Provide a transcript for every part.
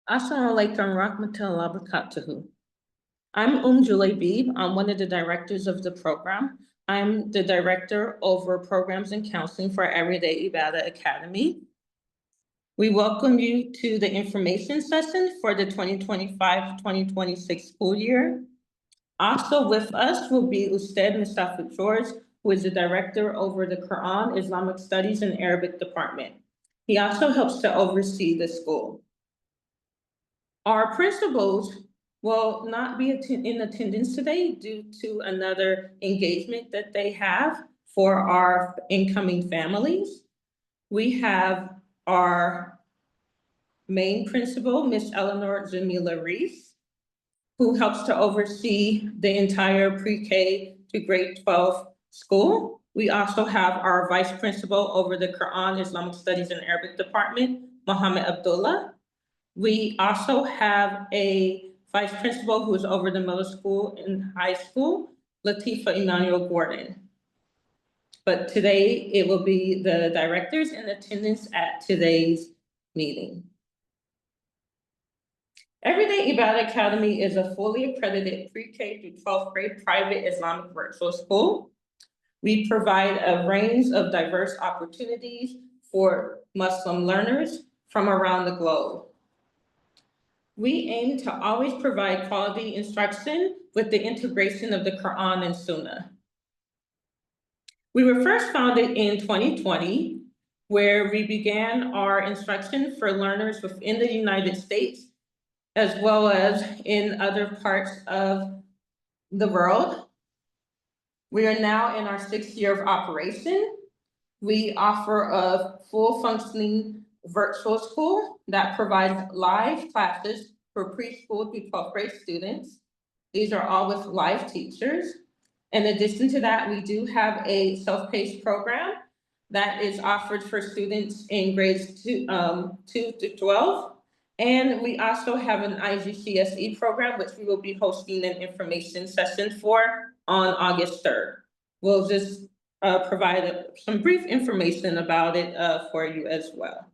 Assalamualaikum warahmatullahi wabarakatuh. I'm Juleibib. I'm one of the directors of the program. I'm the director over programs and counseling for Everyday Ibadah Academy. We welcome you to the information session for the 2025-2026 school year. Also with us will be Ustad Mustafa George, who is the director over the Quran, Islamic Studies, and Arabic department. He also helps to oversee the school. Our principals will not be in attendance today due to another engagement that they have for our incoming families. We have our main principal, Miss Eleanor Jamila Reese, who helps to oversee the entire pre-K to grade 12 school. We also have our vice principal over the Quran, Islamic Studies, and Arabic department, Muhammad Abdullah. We also have a vice principal who is over the middle school and high school, Latifa Emmanuel Gordon. But today it will be the directors in attendance at today's meeting. Everyday Ibadah Academy is a fully accredited pre-K through 12th grade private Islamic virtual school. We provide a range of diverse opportunities for Muslim learners from around the globe. We aim to always provide quality instruction with the integration of the Quran and Sunnah. We were first founded in 2020, where we began our instruction for learners within the United States, as well as in other parts of the world. We are now in our 6th year of operation. We offer a full functioning virtual school that provides live classes for preschool through 12th grade students. These are all with live teachers. In addition to that, we do have a self-paced program that is offered for students in grades 2 to 12. And we also have an IGCSE program, which we will be hosting an information session for on August 3rd. We'll just provide some brief information about it for you as well.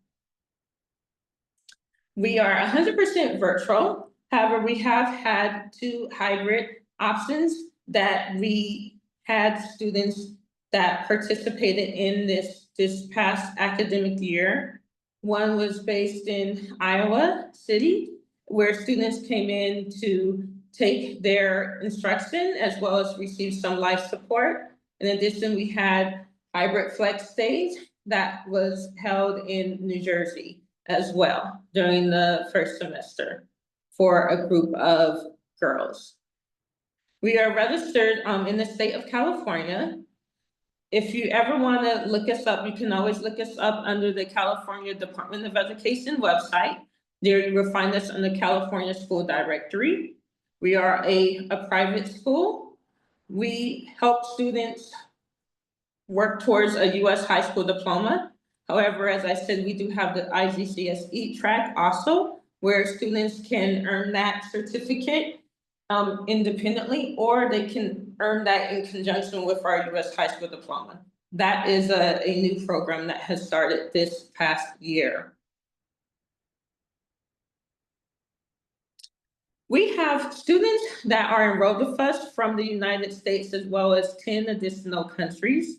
We are 100% virtual. However, we have had 2 hybrid options that we had students that participated in this past academic year. One was based in Iowa City, where students came in to take their instruction as well as receive some life support. In addition, we had hybrid flex days that was held in New Jersey as well during the first semester for a group of girls. We are registered in the state of California. If you ever want to look us up, you can always look us up under the California Department of Education website. There you will find us on the California School Directory. We are a private school. We help students work towards a U.S. high school diploma. However, as I said, we do have the IGCSE track also, where students can earn that certificate independently, or they can earn that in conjunction with our U.S. high school diploma. That is a new program that has started this past year. We have students that are enrolled with us from the United States as well as 10 additional countries.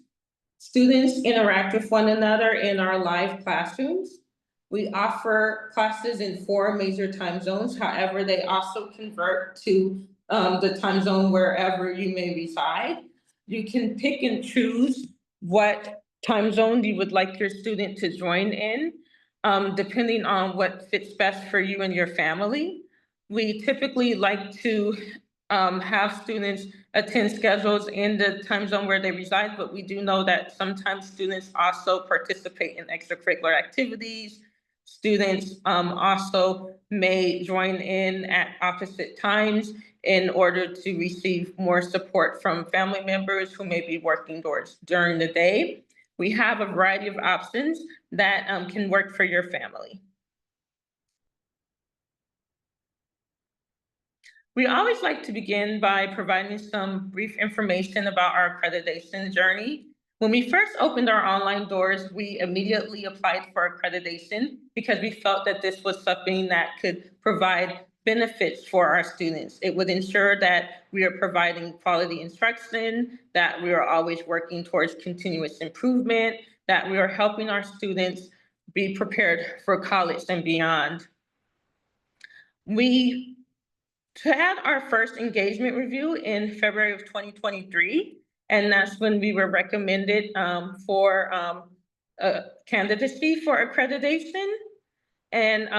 Students interact with one another in our live classrooms. We offer classes in 4 major time zones. However, they also convert to the time zone wherever you may reside. You can pick and choose what time zone you would like your student to join in, depending on what fits best for you and your family. We typically like to have students attend schedules in the time zone where they reside, but we do know that sometimes students also participate in extracurricular activities. Students also may join in at opposite times in order to receive more support from family members who may be working during the day. We have a variety of options that can work for your family. We always like to begin by providing some brief information about our accreditation journey. When we first opened our online doors, we immediately applied for accreditation because we felt that this was something that could provide benefits for our students. It would ensure that we are providing quality instruction, that we are always working towards continuous improvement, that we are helping our students be prepared for college and beyond. We had our first engagement review in February of 2023, and that's when we were recommended for candidacy for accreditation. And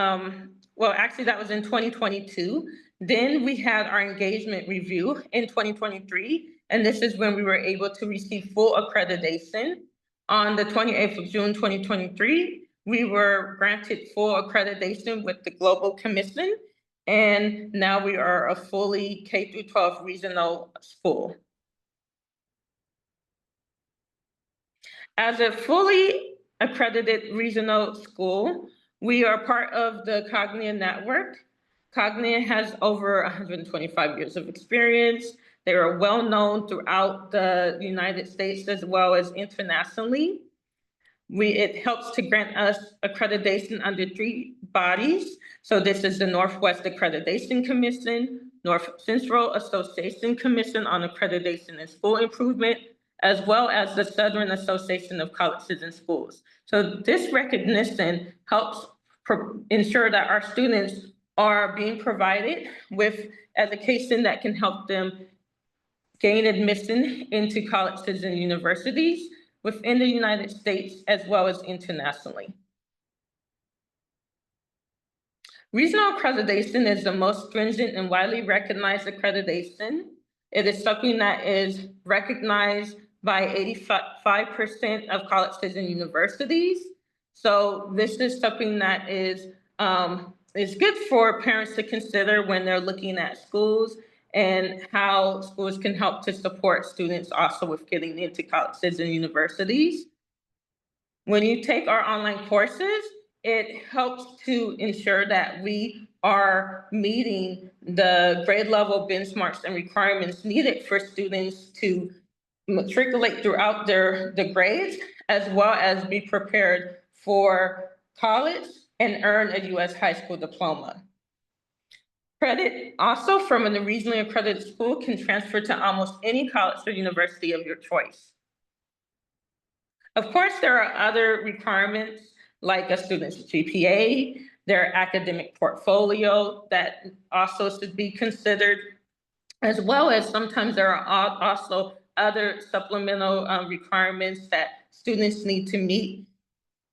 well, actually, that was in 2022. Then we had our engagement review in 2023, and this is when we were able to receive full accreditation. On the 28th of June, 2023, we were granted full accreditation with the Global Commission, and now we are a fully K through 12 regional school. As a fully accredited regional school, we are part of the Cognia network. Cognia has over 125 years of experience. They are well known throughout the United States as well as internationally. It helps to grant us accreditation under 3 bodies. So this is the Northwest Accreditation Commission, North Central Association Commission on Accreditation and School Improvement, as well as the Southern Association of Colleges and Schools. So this recognition helps ensure that our students are being provided with education that can help them gain admission into colleges and universities within the United States as well as internationally. Regional accreditation is the most stringent and widely recognized accreditation. It is something that is recognized by 85% of colleges and universities. So this is something that is good for parents to consider when they're looking at schools and how schools can help to support students also with getting into colleges and universities. When you take our online courses, it helps to ensure that we are meeting the grade level benchmarks and requirements needed for students to matriculate throughout the grades, as well as be prepared for college and earn a U.S. high school diploma. Credit also from a regionally accredited school can transfer to almost any college or university of your choice. Of course, there are other requirements like a student's GPA, their academic portfolio that also should be considered, as well as sometimes there are also other supplemental requirements that students need to meet,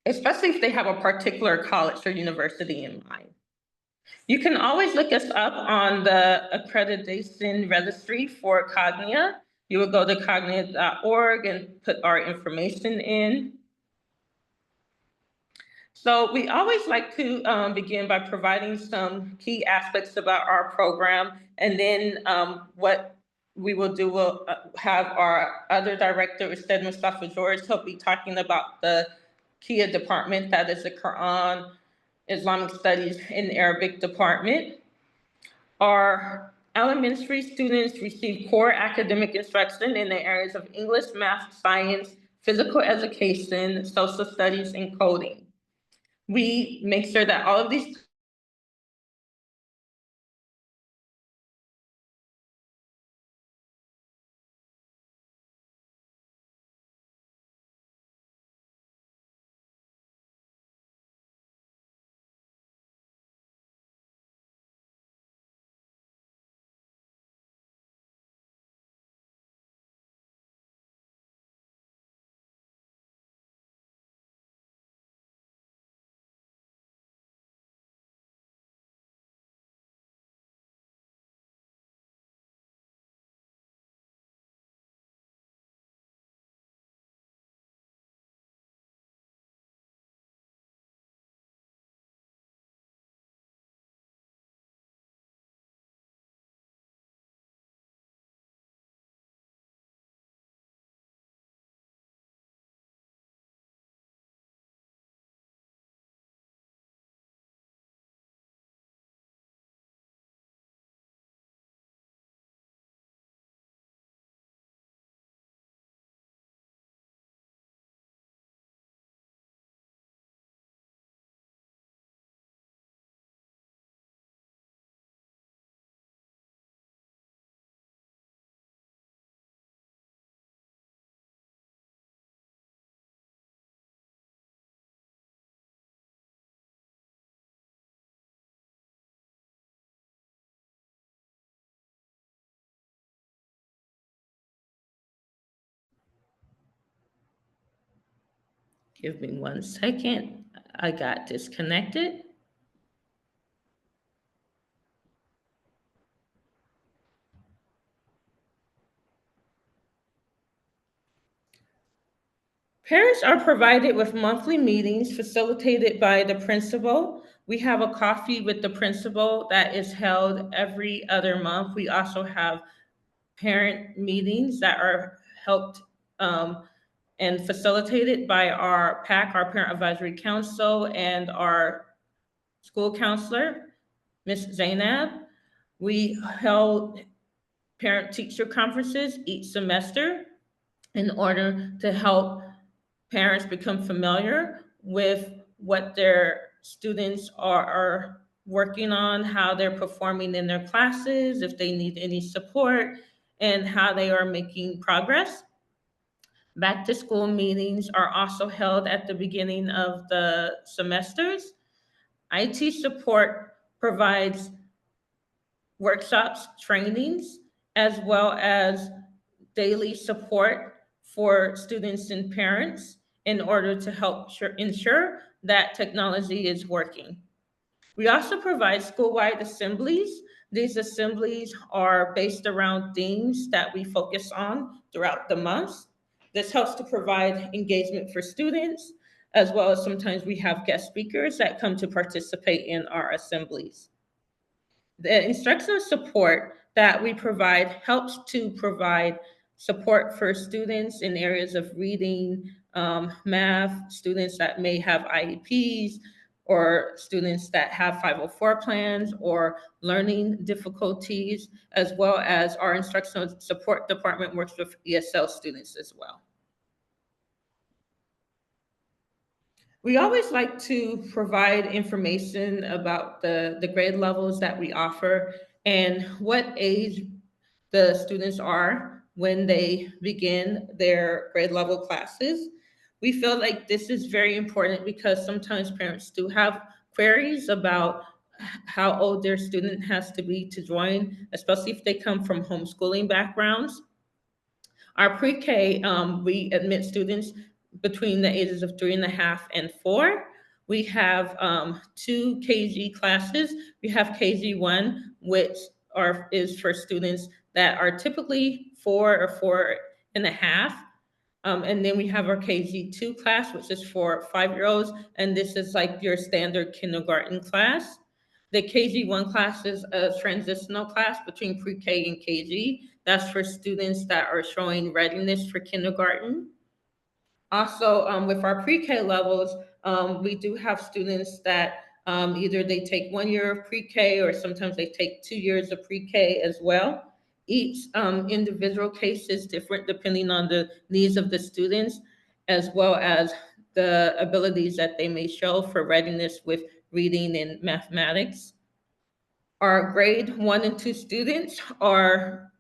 especially if they have a particular college or university in mind. You can always look us up on the accreditation registry for Cognia. You would go to cognia.org and put our information in. So we always like to begin by providing some key aspects about our program, and then what we will do, we'll have our other director, Ustad Mustafa George, he'll be talking about the KIA department, that is the Quran, Islamic Studies, and Arabic department. Our elementary students receive core academic instruction in the areas of English, math, science, physical education, social studies, and coding. We make sure that all of these Give me 1 second. I got disconnected. Parents are provided with monthly meetings facilitated by the principal. We have a coffee with the principal that is held every other month. We also have parent meetings that are helped and facilitated by our PAC, our Parent Advisory Council, and our school counselor, Ms. Zainab. We held parent teacher conferences each semester in order to help parents become familiar with what their students are working on, how they're performing in their classes, if they need any support, and how they are making progress. Back to school meetings are also held at the beginning of the semesters. IT support provides workshops, trainings, as well as daily support for students and parents in order to help ensure that technology is working. We also provide school-wide assemblies. These assemblies are based around themes that we focus on throughout the month. This helps to provide engagement for students, as well as sometimes we have guest speakers that come to participate in our assemblies. The instructional support that we provide helps to provide support for students in areas of reading, math, students that may have IEPs, or students that have 504 plans or learning difficulties, as well as our instructional support department works with ESL students as well. We always like to provide information about the grade levels that we offer and what age the students are when they begin their grade level classes. We feel like this is very important because sometimes parents do have queries about how old their student has to be to join, especially if they come from homeschooling backgrounds. Our pre-K, we admit students between the ages of 3.5 and 4. We have 2 KG classes. We have KG1, which is for students that are typically 4 or 4.5. And then we have our KG2 class, which is for 5-year-olds, and this is like your standard kindergarten class. The KG1 class is a transitional class between pre-K and KG. That's for students that are showing readiness for kindergarten. Also, with our pre-K levels, we do have students that either they take 1 year of pre-K or sometimes they take 2 years of pre-K as well. Each individual case is different depending on the needs of the students, as well as the abilities that they may show for readiness with reading and mathematics. Our grade 1 and 2 students are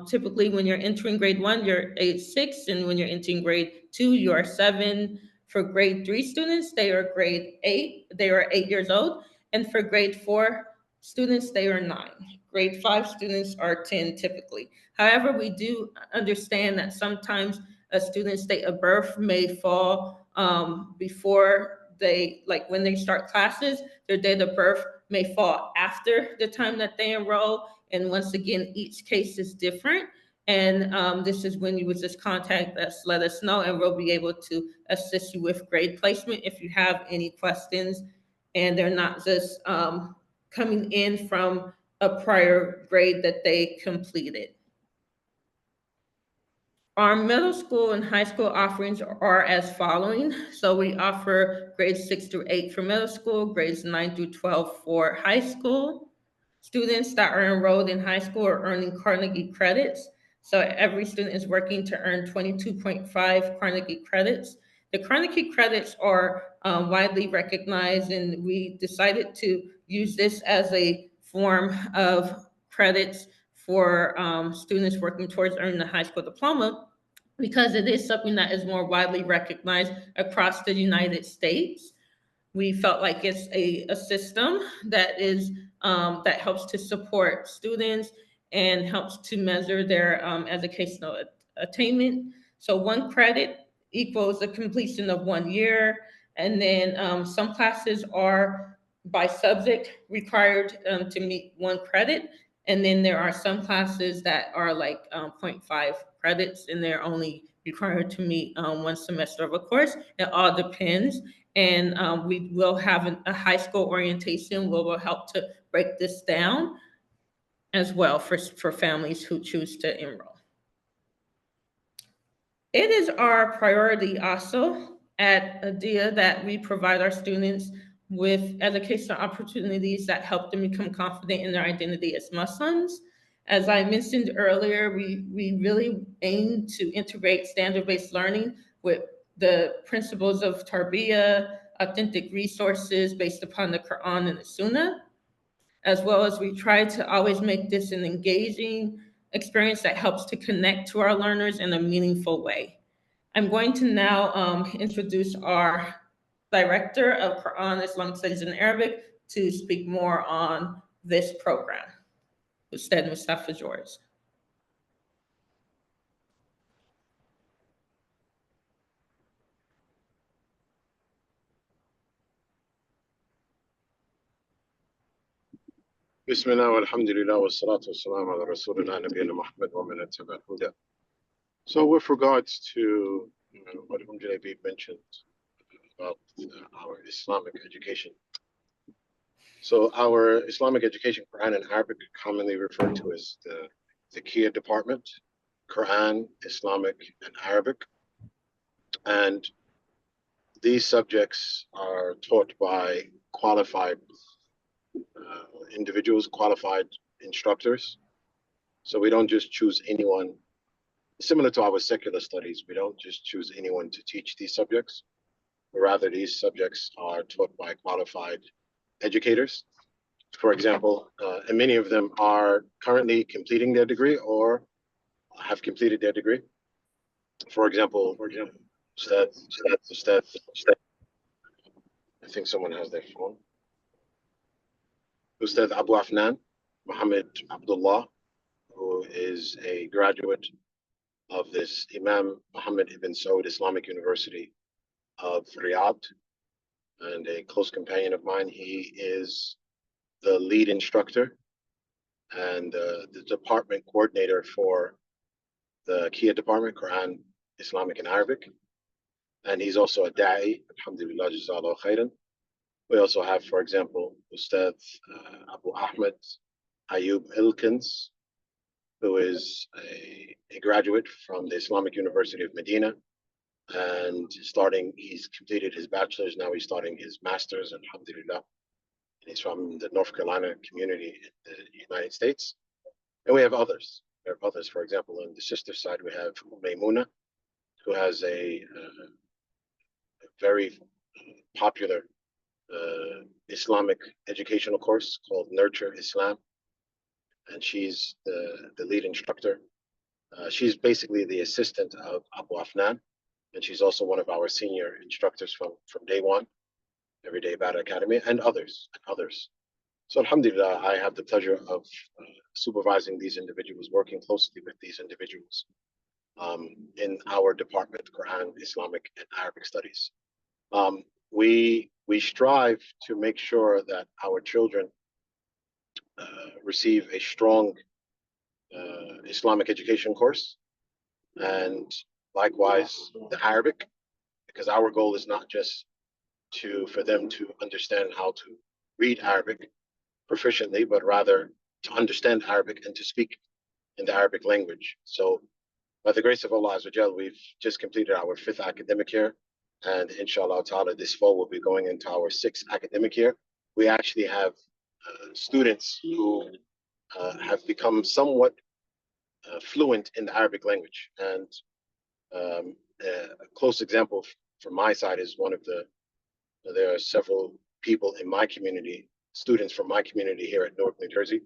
typically when you're entering grade 1, you're age 6, and when you're entering grade 2, you are 7. For grade 3 students, they are grade 8, they are 8 years old. And for grade 4 students, they are 9. Grade 5 students are 10 typically. However, we do understand that sometimes a student's date of birth may fall before they, like when they start classes, their date of birth may fall after the time that they enroll. And once again, each case is different. And this is when you would just contact us, let us know, and we'll be able to assist you with grade placement if you have any questions. And they're not just coming in from a prior grade that they completed. Our middle school and high school offerings are as following. So we offer grades 6 through 8 for middle school, grades 9 through 12 for high school. Students that are enrolled in high school are earning Carnegie credits. So every student is working to earn 22.5 Carnegie credits. The Carnegie credits are widely recognized, and we decided to use this as a form of credits for students working towards earning a high school diploma, because it is something that is more widely recognized across the United States. We felt like it's a system that is that helps to support students and helps to measure their educational attainment. So 1 credit equals a completion of 1 year. And then some classes are by subject required to meet 1 credit. And then there are some classes that are like 0.5 credits, and they're only required to meet 1 semester of a course. It all depends. And we will have a high school orientation where we'll help to break this down as well for families who choose to enroll. It is our priority also at EDIA that we provide our students with educational opportunities that help them become confident in their identity as Muslims. As I mentioned earlier, we really aim to integrate standard-based learning with the principles of tarbiyah, authentic resources based upon the Quran and the Sunnah, as well as we try to always make this an engaging experience that helps to connect to our learners in a meaningful way. I'm going to now introduce our Director of Quran, Islamic Studies and Arabic to speak more on this program. Ustad Mustafa George. بسم الله والحمد لله والصلاة والسلام على رسول الله نبينا محمد ومن اتبع الهدى. So with regards to what Jalabi mentioned about our Islamic education. So our Islamic education, Quran and Arabic, commonly referred to as the Kia department, Quran, Islamic, and Arabic. And these subjects are taught by qualified individuals, qualified instructors. So we don't just choose anyone. Similar to our secular studies, we don't just choose anyone to teach these subjects, but rather these subjects are taught by qualified educators. For example, and many of them are currently completing their degree or have completed their degree. For example, Ustad, I think someone has their phone. Ustad Abu Afnan, Muhammad Abdullah, who is a graduate of this Imam Muhammad Ibn Saud Islamic University of Riyadh, and a close companion of mine. He is the lead instructor and the department coordinator for the Kia department, Quran, Islamic, and Arabic. And he's also a da'i, alhamdulillah, jazakallah khairan. We also have, for example, Ustad Abu Ahmed Ayub Ilkins, who is a graduate from the Islamic University of Medina. And he's completed his bachelor's, now he's starting his master's, alhamdulillah. He's from the North Carolina community in the United States. And we have others. We have others, for example, on the sister side, we have Maymuna, who has a very popular Islamic educational course called Nurture Islam. And she's the lead instructor. She's basically the assistant of Abu Afnan. And she's also one of our senior instructors from day one, Everyday Ibadah Academy, and others. So alhamdulillah, I have the pleasure of supervising these individuals, working closely with these individuals in our department, Quran, Islamic, and Arabic studies. We strive to make sure that our children receive a strong Islamic education course, and likewise the Arabic, because our goal is not just for them to understand how to read Arabic proficiently, but rather to understand Arabic and to speak in the Arabic language. So by the grace of Allah Azza wa Jal, we've just completed our 5th academic year, and inshallah ta'ala this fall we'll be going into our 6th academic year. We actually have students who have become somewhat fluent in the Arabic language. And a close example from my side is there are several people in my community, students from my community here at Newark, New Jersey,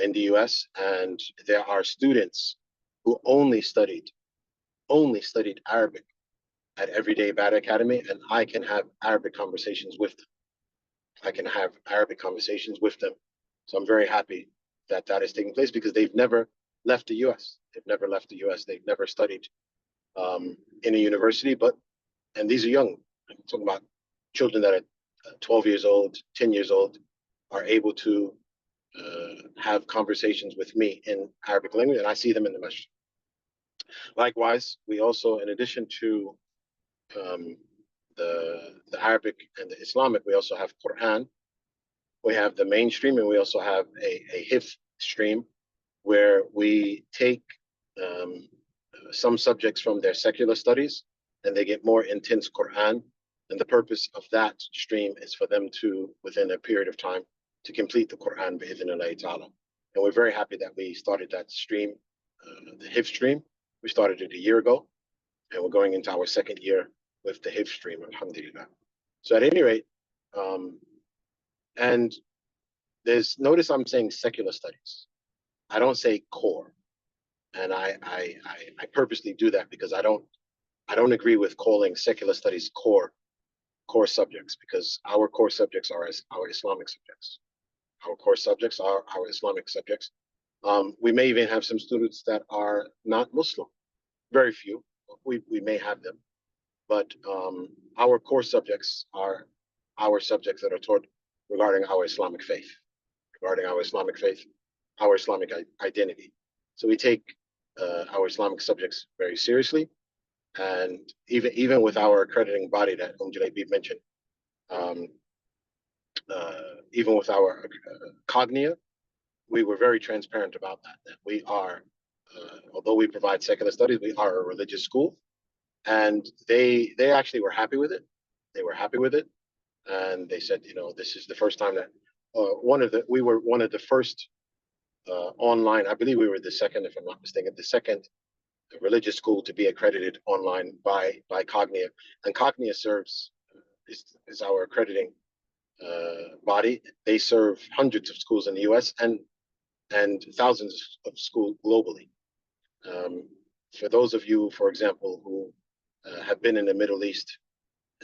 in the US, and there are students who only studied Arabic at Everyday Ibadah Academy, and I can have Arabic conversations with them. So I'm very happy that is taking place, because they've never left the US. They've never studied in a university, and these are young. I'm talking about children that are 12 years old, 10 years old, are able to have conversations with me in Arabic language, and I see them in the masjid. Likewise, we also, in addition to the Arabic and the Islamic, we also have Quran. We have the mainstream, and we also have a hifz stream where we take some subjects from their secular studies and they get more intense Quran. And the purpose of that stream is for them to, within a period of time, to complete the Quran bi'idhnillahi ta'ala. And we're very happy that we started that stream, the hifz stream. We started it a year ago, and we're going into our second year with the hifz stream, alhamdulillah. So at any rate, and notice I'm saying secular studies. I don't say core. And I purposely do that because I don't agree with calling secular studies core subjects, because our core subjects are our Islamic subjects. Our core subjects are our Islamic subjects. We may even have some students that are not Muslim, very few. We may have them, but our core subjects are our subjects that are taught regarding our Islamic faith, our Islamic identity. So we take our Islamic subjects very seriously, and even with our accrediting body that Julaybib mentioned, even with our Cognia, we were very transparent about that. That we are, although we provide secular studies, we are a religious school, and they actually were happy with it. They were happy with it, and they said, this is the first time that we were one of the first online. I believe we were the second, if I'm not mistaken, the second religious school to be accredited online by Cognia. And Cognia is our accrediting body. They serve hundreds of schools in the U.S. and thousands of schools globally. For those of you, for example, who have been in the Middle East,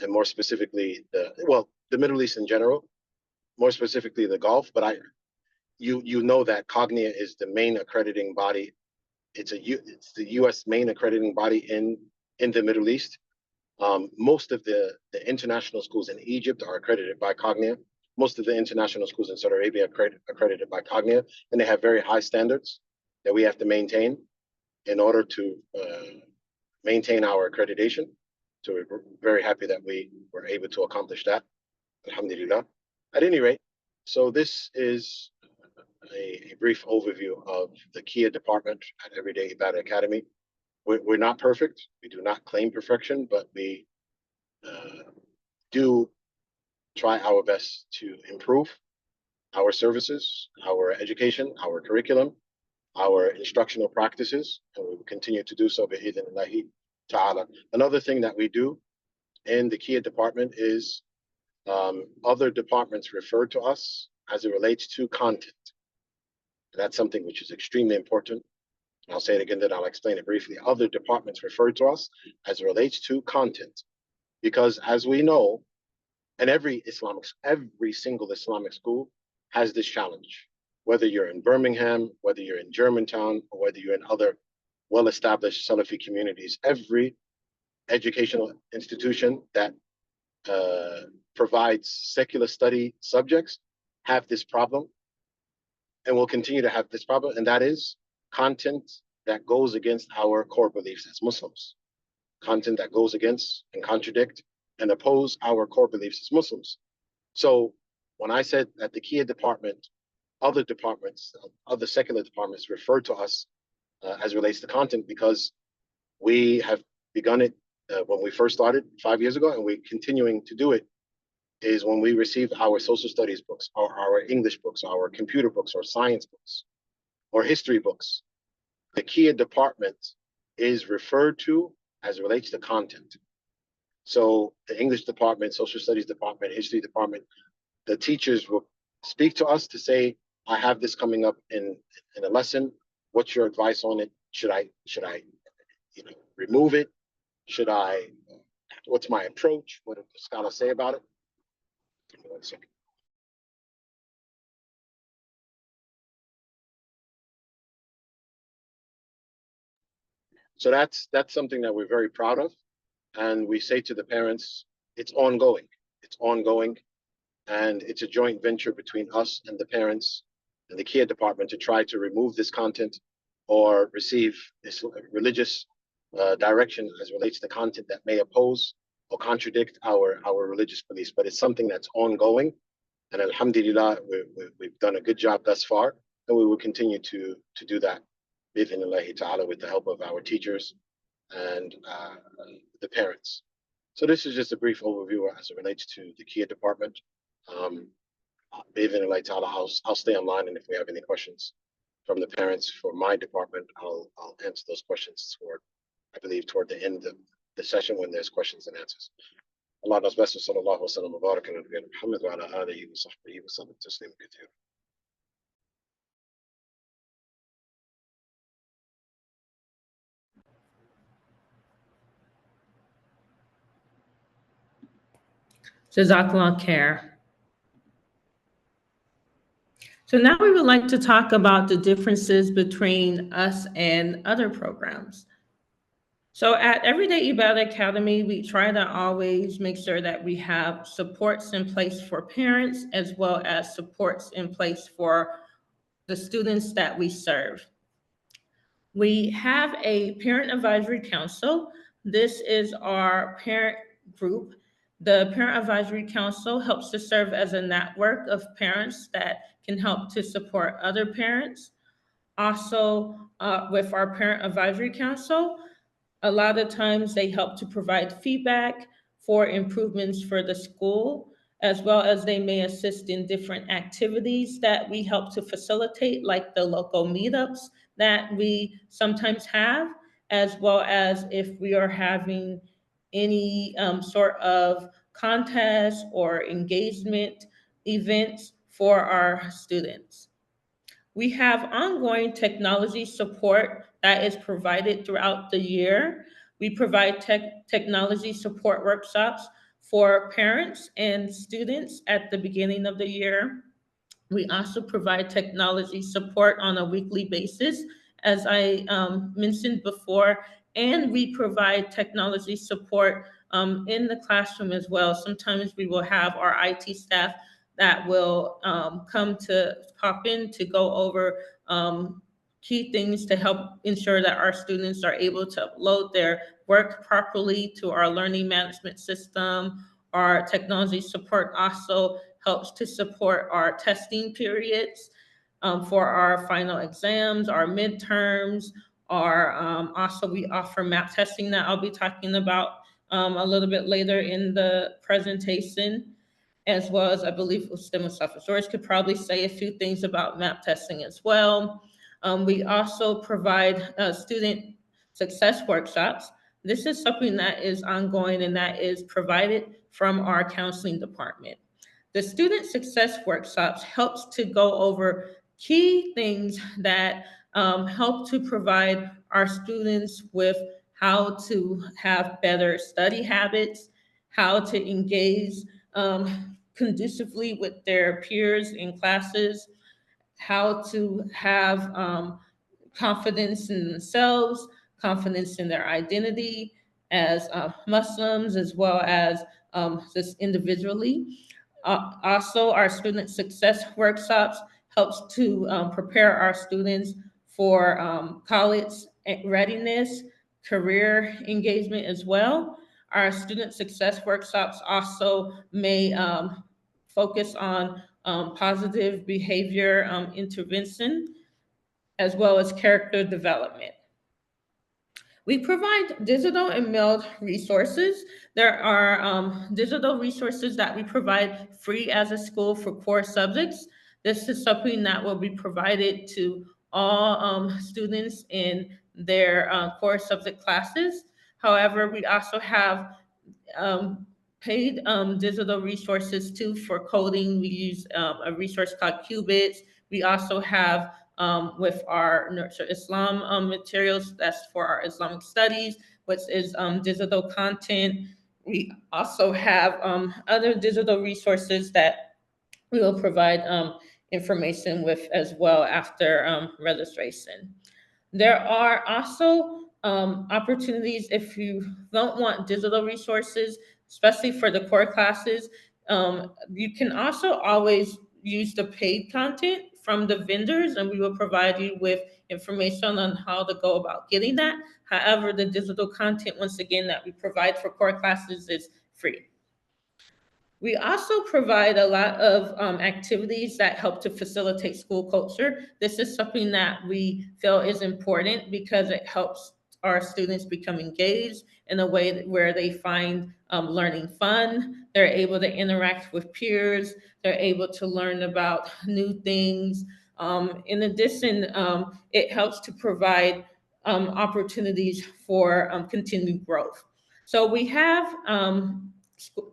and more specifically the Middle East in general, more specifically the Gulf, but you know that Cognia is the main accrediting body. It's the U.S. main accrediting body in the Middle East. Most of the international schools in Egypt are accredited by Cognia. Most of the international schools in Saudi Arabia are accredited by Cognia, and they have very high standards that we have to maintain in order to maintain our accreditation. So we're very happy that we were able to accomplish that, alhamdulillah. At any rate, so this is a brief overview of the Kia department at Everyday Ibadah Academy. We're not perfect. We do not claim perfection, but we do try our best to improve our services, our education, our curriculum, our instructional practices, and we will continue to do so bi'idhnillahi ta'ala. Another thing that we do in the Kia department is other departments refer to us as it relates to content. That's something which is extremely important. I'll say it again, then I'll explain it briefly. Other departments refer to us as it relates to content, because as we know, and every single Islamic school has this challenge. Whether you're in Birmingham, whether you're in Germantown, or whether you're in other well-established Salafi communities, every educational institution that provides secular study subjects have this problem, and will continue to have this problem, and that is content that goes against our core beliefs as Muslims, content that goes against and contradict and oppose our core beliefs as Muslims. So when I said that the Kia department, other departments, other secular departments refer to us as it relates to content, because we have begun it when we first started 5 years ago, and we're continuing to do it, is when we receive our social studies books, or our English books, our computer books, or science books, or history books. The Kia department is referred to as it relates to content. So the English department, social studies department, history department, the teachers will speak to us to say, I have this coming up in a lesson. What's your advice on it? Should I remove it? What's my approach? What does the scholar say about it? Give me 1 second. So that's something that we're very proud of. And we say to the parents, it's ongoing. It's ongoing. And it's a joint venture between us and the parents and the care department to try to remove this content or receive this religious direction as relates to content that may oppose or contradict our religious beliefs. But it's something that's ongoing. And alhamdulillah, we've done a good job thus far. And we will continue to do that, bi'idhnillahi ta'ala, with the help of our teachers and the parents. So this is just a brief overview as it relates to the Kia department. Bi'idhnillahi ta'ala, I'll stay online, and if we have any questions from the parents for my department, I'll answer those questions toward the end of the session when there's questions and answers. Allah knows best. Sallallahu wa sallam wa baraka ala nabiyyina Muhammad wa ala alihi wa sahbihi wa sallam taslim kathira. Jazakallah khair. So now we would like to talk about the differences between us and other programs. So at Everyday Ibadah Academy, we try to always make sure that we have supports in place for parents as well as supports in place for the students that we serve. We have a parent advisory council. This is our parent group. The Parent Advisory Council helps to serve as a network of parents that can help to support other parents. Also, with our Parent Advisory Council, a lot of times they help to provide feedback for improvements for the school, as well as they may assist in different activities that we help to facilitate, like the local meetups that we sometimes have, as well as if we are having any sort of contest or engagement events for our students. We have ongoing technology support that is provided throughout the year. We provide technology support workshops for parents and students at the beginning of the year. We also provide technology support on a weekly basis, as I mentioned before, and we provide technology support in the classroom as well. Sometimes we will have our IT staff that will pop in to go over key things to help ensure that our students are able to upload their work properly to our learning management system. Our technology support also helps to support our testing periods for our final exams, our midterms, also we offer map testing that I'll be talking about a little bit later in the presentation, as well as I believe Mustafa George could probably say a few things about map testing as well. We also provide student success workshops. This is something that is ongoing and that is provided from our counseling department. The student success workshops helps to go over key things that help to provide our students with how to have better study habits, how to engage conducively with their peers in classes, how to have confidence in themselves, confidence in their identity as Muslims, as well as just individually. Also, our student success workshops helps to prepare our students for college readiness, career engagement as well. Our student success workshops also may focus on positive behavior intervention, as well as character development. We provide digital and mailed resources. There are digital resources that we provide free as a school for core subjects. This is something that will be provided to all students in their core subject classes. However, we also have paid digital resources too for coding. We use a resource called Qubits. We also have with our Nurture Islam materials, that's for our Islamic studies, which is digital content. We also have other digital resources that we will provide information with as well after registration. There are also opportunities if you don't want digital resources, especially for the core classes. You can also always use the paid content from the vendors, and we will provide you with information on how to go about getting that. However, the digital content, once again, that we provide for core classes is free. We also provide a lot of activities that help to facilitate school culture. This is something that we feel is important because it helps our students become engaged in a way where they find learning fun. They're able to interact with peers. They're able to learn about new things. In addition, it helps to provide opportunities for continued growth. So we have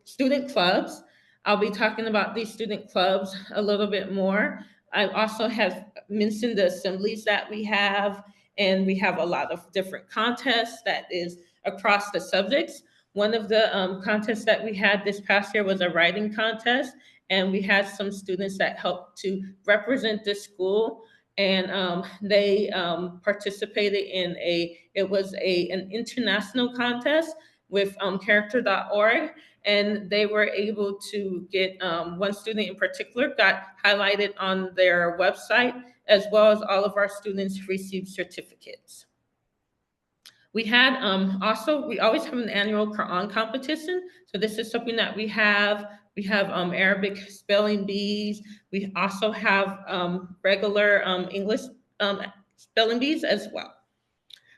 student clubs. I'll be talking about these student clubs a little bit more. I also have mentioned the assemblies that we have, and we have a lot of different contests that is across the subjects. One of the contests that we had this past year was a writing contest, and we had some students that helped to represent the school, and they participated in an international contest with character.org, and they were able to get one student in particular got highlighted on their website, as well as all of our students received certificates. We had we always have an annual Quran competition. So this is something that we have. We have Arabic spelling bees. We also have regular English spelling bees as well.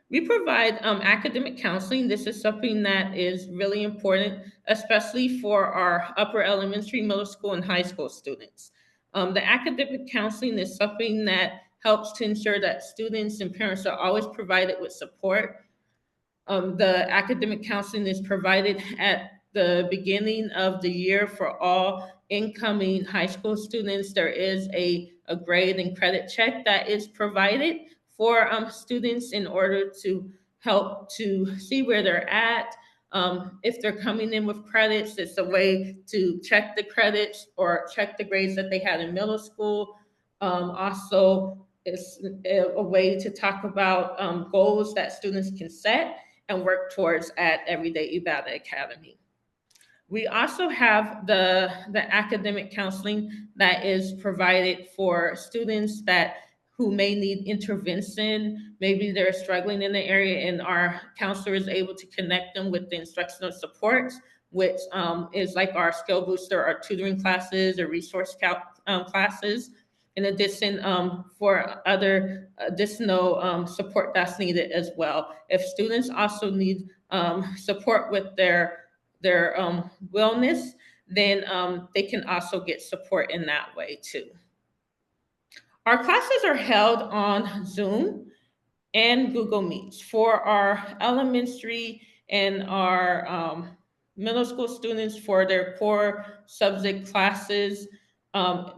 We provide academic counseling. This is something that is really important, especially for our upper elementary, middle school, and high school students. The academic counseling is something that helps to ensure that students and parents are always provided with support. The academic counseling is provided at the beginning of the year for all incoming high school students. There is a grade and credit check that is provided for students in order to help to see where they're at. If they're coming in with credits, it's a way to check the credits or check the grades that they had in middle school. Also, it's a way to talk about goals that students can set and work towards at Everyday Ibadah Academy. We also have the academic counseling that is provided for students who may need intervention. Maybe they're struggling in the area, and our counselor is able to connect them with the instructional supports, which is like our skill booster, our tutoring classes, or resource classes. In addition, for other additional support that's needed as well. If students also need support with their wellness, then they can also get support in that way too. Our classes are held on Zoom and Google Meets. For our elementary and our middle school students, for their core subject classes,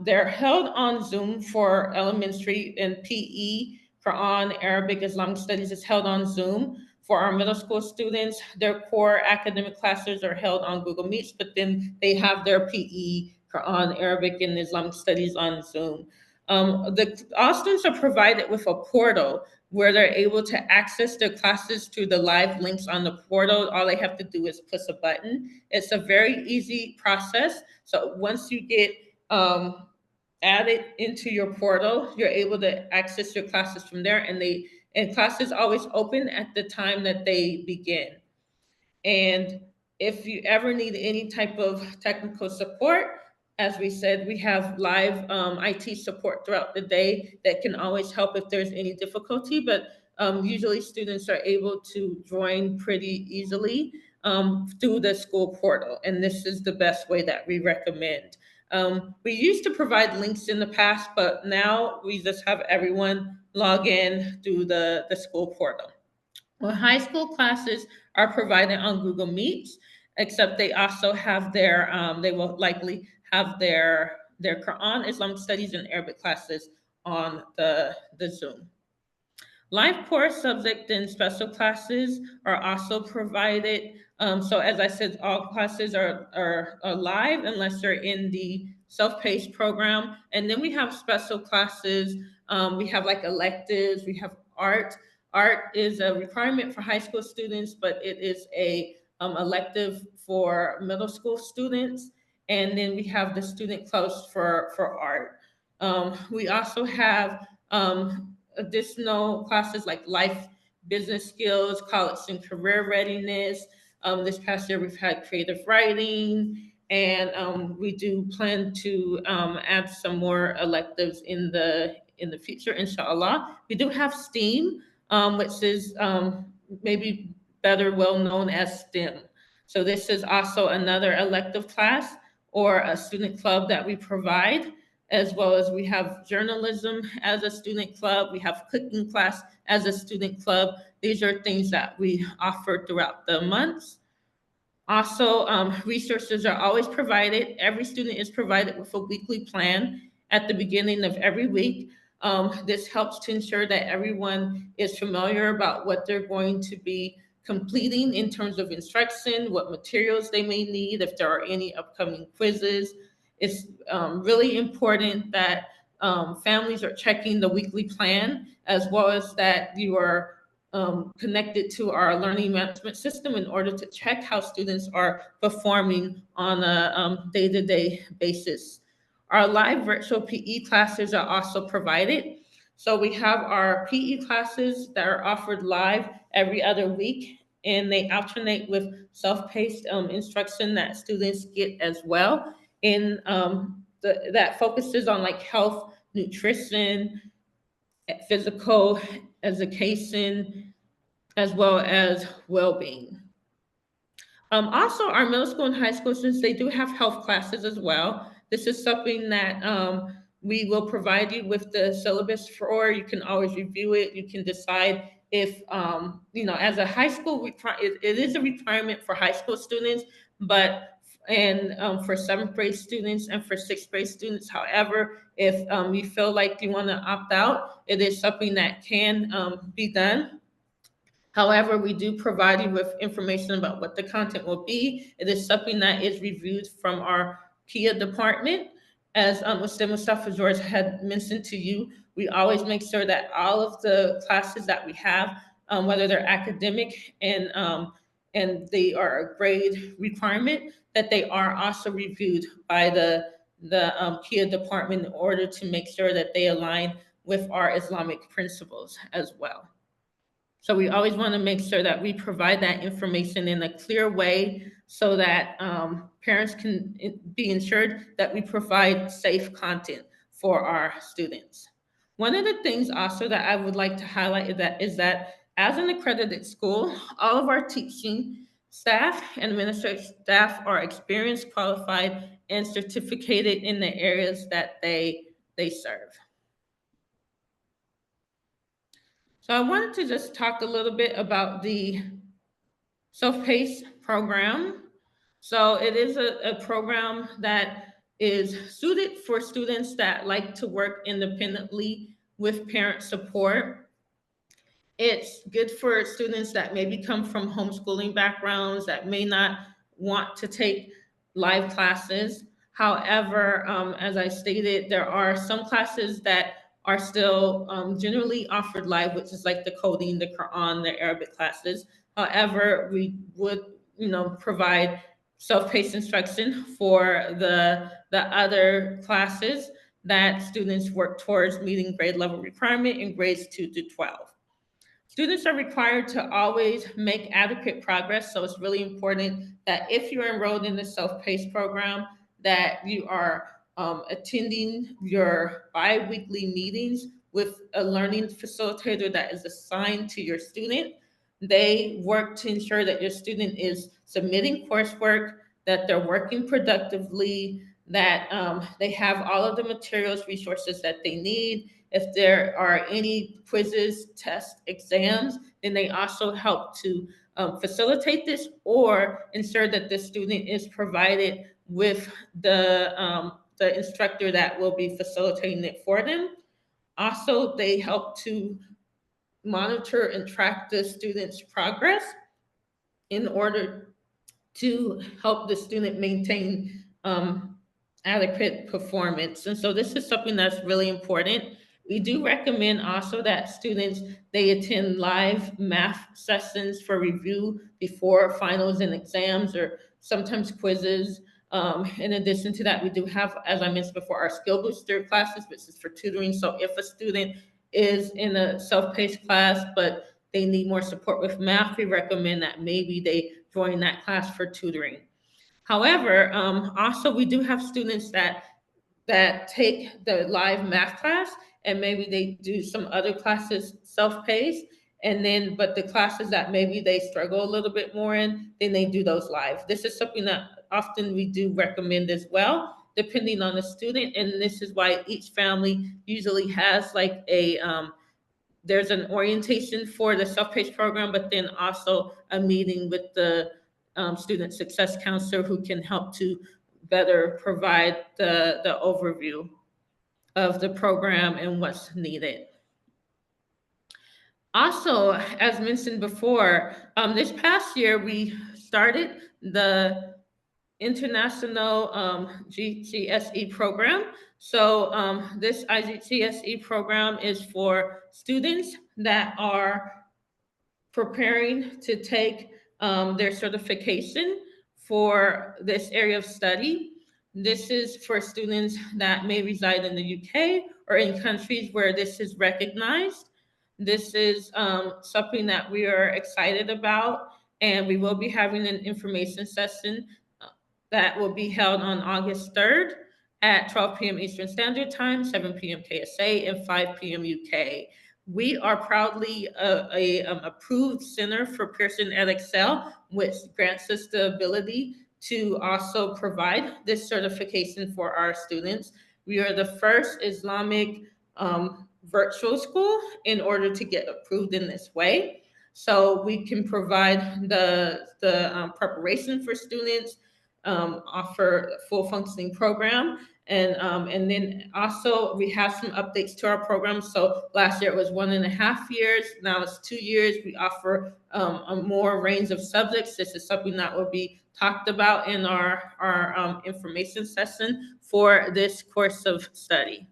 they're held on Zoom. For elementary and PE, Quran, Arabic, Islamic studies is held on Zoom. For our middle school students, their core academic classes are held on Google Meets, but then they have their PE, Quran, Arabic, and Islamic studies on Zoom. All students are provided with a portal where they're able to access their classes through the live links on the portal. All they have to do is push a button. It's a very easy process. So once you get added into your portal, you're able to access your classes from there, and classes always open at the time that they begin. And if you ever need any type of technical support, as we said, we have live IT support throughout the day that can always help if there's any difficulty, but usually students are able to join pretty easily through the school portal, and this is the best way that we recommend. We used to provide links in the past, but now we just have everyone log in through the school portal. Well, high school classes are provided on Google Meets, except they also have they will likely have their Quran, Islamic studies, and Arabic classes on the Zoom. Live course subject and special classes are also provided. So as I said, all classes are live unless they're in the self-paced program. And then we have special classes. We have like electives, we have art, Art is a requirement for high school students, but it is a elective for middle school students. And then we have the student clubs for art. We also have additional classes like life business skills, college and career readiness. This past year, we've had creative writing, and we do plan to add some more electives in the future, inshallah. We do have STEAM, which is maybe better well known as STEM. So this is also another elective class or a student club that we provide, as well as we have journalism as a student club. We have cooking class as a student club. These are things that we offer throughout the months. Also, resources are always provided. Every student is provided with a weekly plan at the beginning of every week. This helps to ensure that everyone is familiar about what they're going to be completing in terms of instruction, what materials they may need, if there are any upcoming quizzes. It's really important that families are checking the weekly plan, as well as that you are connected to our learning management system in order to check how students are performing on a day-to-day basis. Our live virtual PE classes are also provided. So we have our PE classes that are offered live every other week, and they alternate with self-paced instruction that students get as well. And that focuses on like health, nutrition, physical education, as well as well-being. Also, our middle school and high school students, they do have health classes as well. This is something that we will provide you with the syllabus for. You can always review it. You can decide if, as a high school, it is a requirement for high school students, but and for seventh grade students and for sixth grade students. However, if you feel like you want to opt out, it is something that can be done. However, we do provide you with information about what the content will be. It is something that is reviewed from our KIA department. As Mr. Mustafa George had mentioned to you, we always make sure that all of the classes that we have, whether they're academic and they are a grade requirement, that they are also reviewed by the KIA department in order to make sure that they align with our Islamic principles as well. So we always want to make sure that we provide that information in a clear way so that parents can be ensured that we provide safe content for our students. One of the things also that I would like to highlight is that as an accredited school, all of our teaching staff and administrative staff are experienced, qualified, and certificated in the areas that they serve. So I wanted to just talk a little bit about the self-paced program. So it is a program that is suited for students that like to work independently with parent support. It's good for students that maybe come from homeschooling backgrounds that may not want to take live classes. However, as I stated, there are some classes that are still generally offered live, which is like the coding, the Quran, the Arabic classes. However, we would, provide self-paced instruction for the other classes that students work towards meeting grade level requirement in grades 2 to 12. Students are required to always make adequate progress, so it's really important that if you're enrolled in the self-paced program, that you are attending your bi-weekly meetings with a learning facilitator that is assigned to your student. They work to ensure that your student is submitting coursework, that they're working productively, that they have all of the materials, resources that they need. If there are any quizzes, tests, exams, then they also help to facilitate this or ensure that the student is provided with the instructor that will be facilitating it for them. Also, they help to monitor and track the student's progress in order to help the student maintain adequate performance. And so this is something that's really important. We do recommend also that students, they attend live math sessions for review before finals and exams, or sometimes quizzes. In addition to that, we do have, as I mentioned before, our skill booster classes, which is for tutoring. So if a student is in a self-paced class, but they need more support with math, we recommend that maybe they join that class for tutoring. However, also we do have students that take the live math class, and maybe they do some other classes self-paced, and then but the classes that maybe they struggle a little bit more in, then they do those live. This is something that often we do recommend as well, depending on the student, and this is why each family usually has like a there's an orientation for the self-paced program, but then also a meeting with the student success counselor who can help to better provide the overview of the program and what's needed. Also, as mentioned before, this past year we started the international GCSE program. So this IGCSE program is for students that are preparing to take their certification for this area of study. This is for students that may reside in the UK or in countries where this is recognized. This is something that we are excited about, and we will be having an information session that will be held on August 3rd at 12 p.m. Eastern Standard Time, 7 p.m. KSA, and 5 p.m. UK. We are proudly a approved center for Pearson EdExcel, which grants us the ability to also provide this certification for our students. We are the first Islamic virtual school in order to get approved in this way. So we can provide the preparation for students, offer a full functioning program. And then also we have some updates to our program. So last year it was 1.5 years. Now it's 2 years. We offer a more range of subjects. This is something that will be talked about in our information session for this course of study.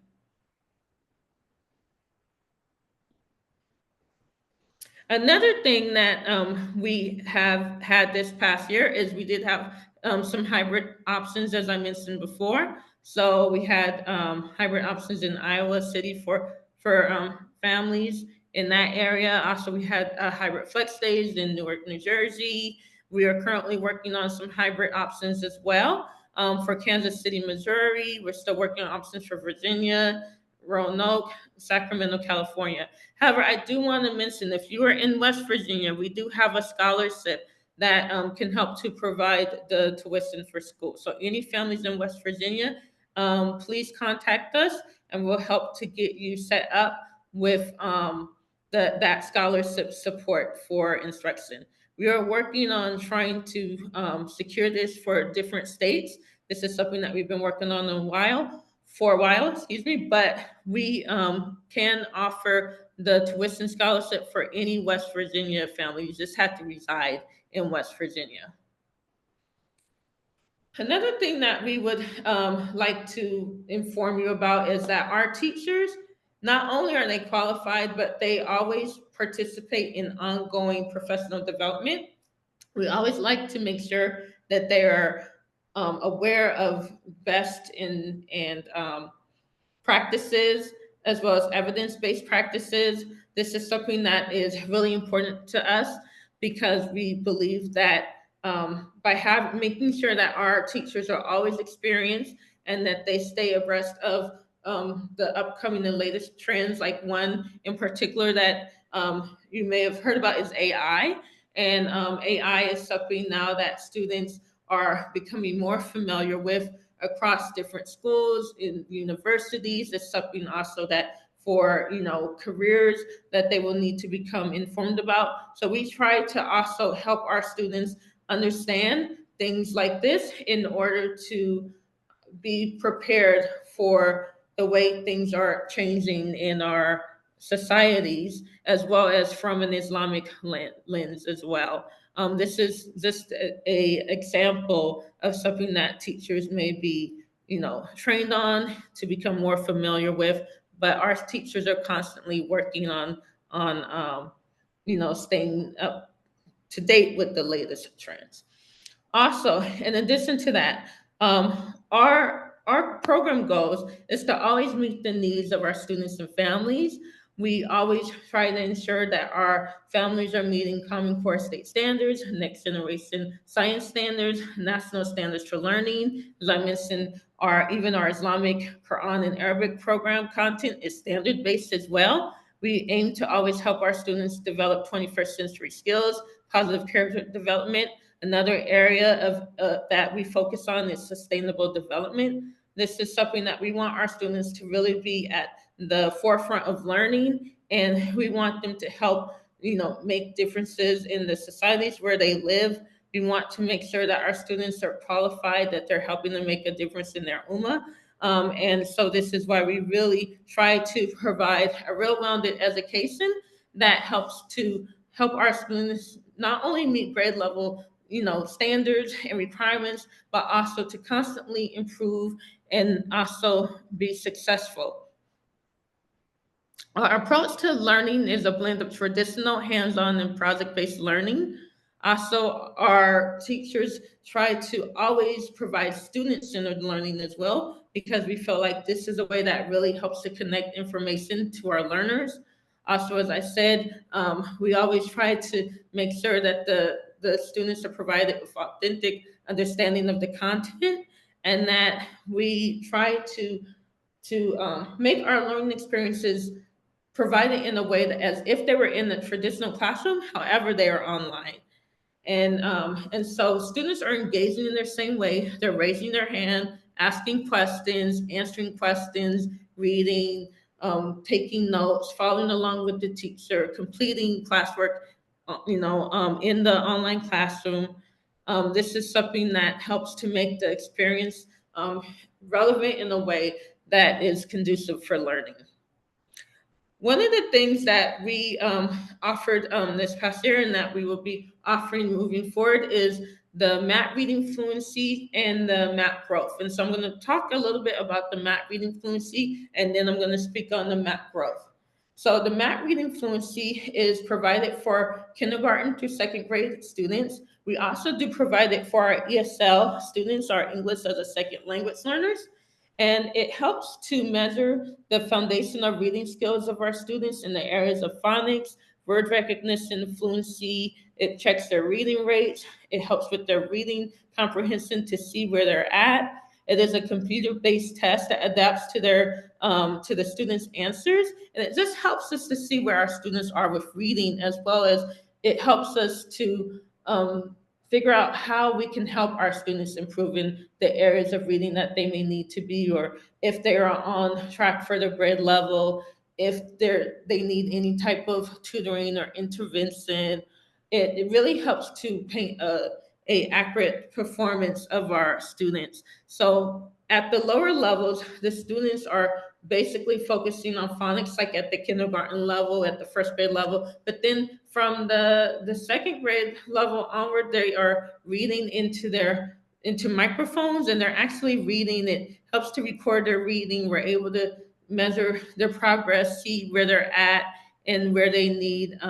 Another thing that we have had this past year is we did have some hybrid options, as I mentioned before. So we had hybrid options in Iowa City for families in that area. Also, we had hybrid flex days in Newark, New Jersey. We are currently working on some hybrid options as well for Kansas City, Missouri. We're still working on options for Virginia, Roanoke, Sacramento, California. However, I do want to mention, if you are in West Virginia, we do have a scholarship that can help to provide the tuition for school. So any families in West Virginia, please contact us and we'll help to get you set up with that scholarship support for instruction. We are working on trying to secure this for different states. This is something that we've been working on for a while, excuse me, but we can offer the tuition scholarship for any West Virginia family. You just have to reside in West Virginia. Another thing that we would like to inform you about is that our teachers, not only are they qualified, but they always participate in ongoing professional development. We always like to make sure that they are aware of best and practices as well as evidence-based practices. This is something that is really important to us because we believe that by making sure that our teachers are always experienced and that they stay abreast of the upcoming and latest trends, like one in particular that you may have heard about is AI. And AI is something now that students are becoming more familiar with across different schools in universities. It's something also that for careers that they will need to become informed about. So we try to also help our students understand things like this in order to be prepared for the way things are changing in our societies, as well as from an Islamic lens as well. This is just a example of something that teachers may be, trained on to become more familiar with but our teachers are constantly working on staying up to date with the latest trends. Also, in addition to that, our program goals is to always meet the needs of our students and families. We always try to ensure that our families are meeting Common Core state standards, next generation science standards, national standards for learning. As I mentioned, our Islamic Quran and Arabic program content is standard based as well. We aim to always help our students develop 21st century skills, positive character development. Another area of that we focus on is sustainable development. This is something that we want our students to really be at the forefront of learning, and we want them to help, make differences in the societies where they live. We want to make sure that our students are qualified, that they're helping to make a difference in their ummah. And so this is why we really try to provide a real rounded education that helps to help our students not only meet grade level standards and requirements, but also to constantly improve and also be successful. Our approach to learning is a blend of traditional hands-on and project-based learning. Also, our teachers try to always provide student-centered learning as well, because we feel like this is a way that really helps to connect information to our learners. Also, as I said, we always try to make sure that the students are provided with authentic understanding of the content, and that we try to make our learning experiences provided in a way that as if they were in the traditional classroom, however, they are online. And so students are engaging in their same way. They're raising their hand, asking questions, answering questions, reading, taking notes, following along with the teacher, completing classwork, in the online classroom. This is something that helps to make the experience relevant in a way that is conducive for learning. One of the things that we offered this past year and that we will be offering moving forward is the MAT reading fluency and the MAT growth. And so I'm going to talk a little bit about the MAT reading fluency, and then I'm going to speak on the MAT growth. So the MAT reading fluency is provided for kindergarten through second grade students. We also do provide it for our ESL students, our English as a second language learners. And it helps to measure the foundational reading skills of our students in the areas of phonics, word recognition, fluency. It checks their reading rates. It helps with their reading comprehension to see where they're at. It is a computer-based test that adapts to the students' answers, and it just helps us to see where our students are with reading, as well as it helps us to figure out how we can help our students improve in the areas of reading that they may need to be, or if they are on track for their grade level, if they need any type of tutoring or intervention. It really helps to paint a accurate performance of our students. So at the lower levels, the students are basically focusing on phonics, like at the kindergarten level, at the first grade level. But then from the second grade level onward, they are reading into microphones, and they're actually reading. It helps to record their reading. We're able to measure their progress, see where they're at, and where they need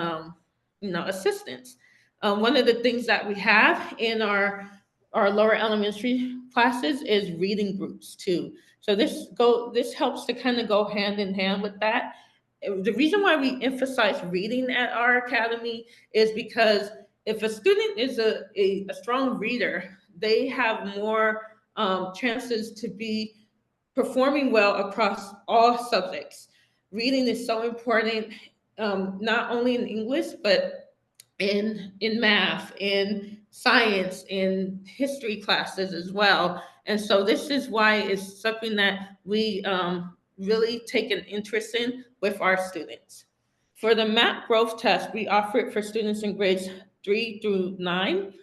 assistance. One of the things that we have in our lower elementary classes is reading groups too. So this helps to kind of go hand in hand with that. The reason why we emphasize reading at our academy is because if a student is a strong reader, they have more chances to be performing well across all subjects. Reading is so important, not only in English, but in math, in science, in history classes as well. And so this is why it's something that we really take an interest in with our students. For the MAP growth test, we offer it for students in grades 3 through 9.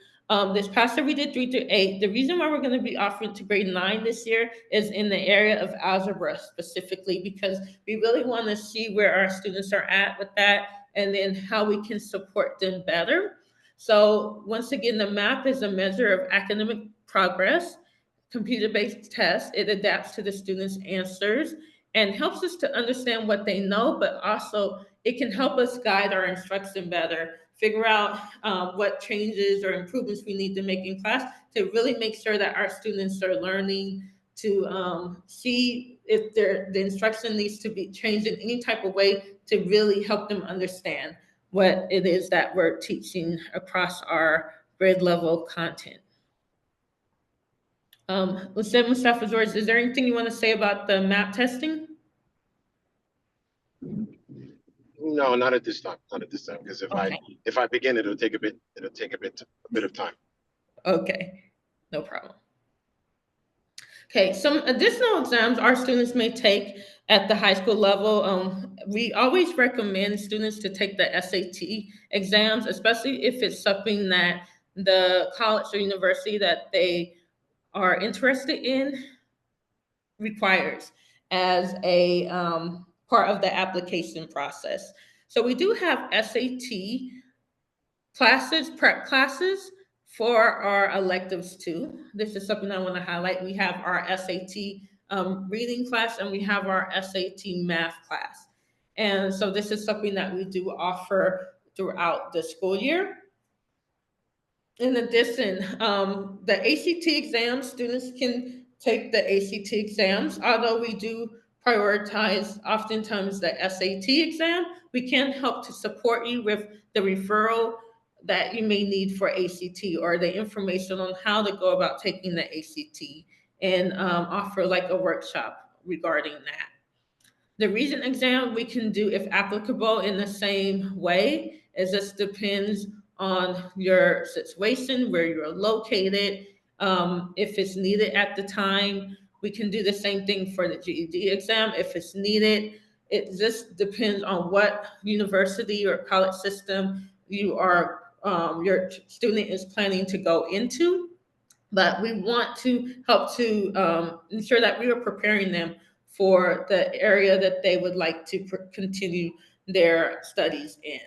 This past year we did 3 through 8. The reason why we're going to be offering to grade 9 this year is in the area of algebra specifically, because we really want to see where our students are at with that, and then how we can support them better. So once again, the MAP is a measure of academic progress, computer-based test. It adapts to the students' answers. and helps us to understand what they know, but also it can help us guide our instruction better, figure out what changes or improvements we need to make in class to really make sure that our students are learning to see if the instruction needs to be changed in any type of way to really help them understand what it is that we're teaching across our grade level content. Let's say, Mustafa George, is there anything you want to say about the map testing? No, not at this time. Not at this time. Because Okay, if I begin, it'll take a bit of time. okay, no problem. Okay, some additional exams our students may take at the high school level. We always recommend students to take the SAT exams, especially if it's something that the college or university that they are interested in requires as a part of the application process. So we do have SAT classes, prep classes for our electives too. This is something I want to highlight. We have our SAT reading class and we have our SAT math class. And so this is something that we do offer throughout the school year. In addition, the ACT exams, students can take the ACT exams, although we do prioritize oftentimes the SAT exam. We can help to support you with the referral that you may need for ACT or the information on how to go about taking the ACT and offer like a workshop regarding that. The reason exam we can do, if applicable, in the same way, as this depends on your situation, where you're located, if it's needed at the time. We can do the same thing for the GED exam if it's needed. It just depends on what university or college system your student is planning to go into. But we want to help to ensure that we are preparing them for the area that they would like to continue their studies in.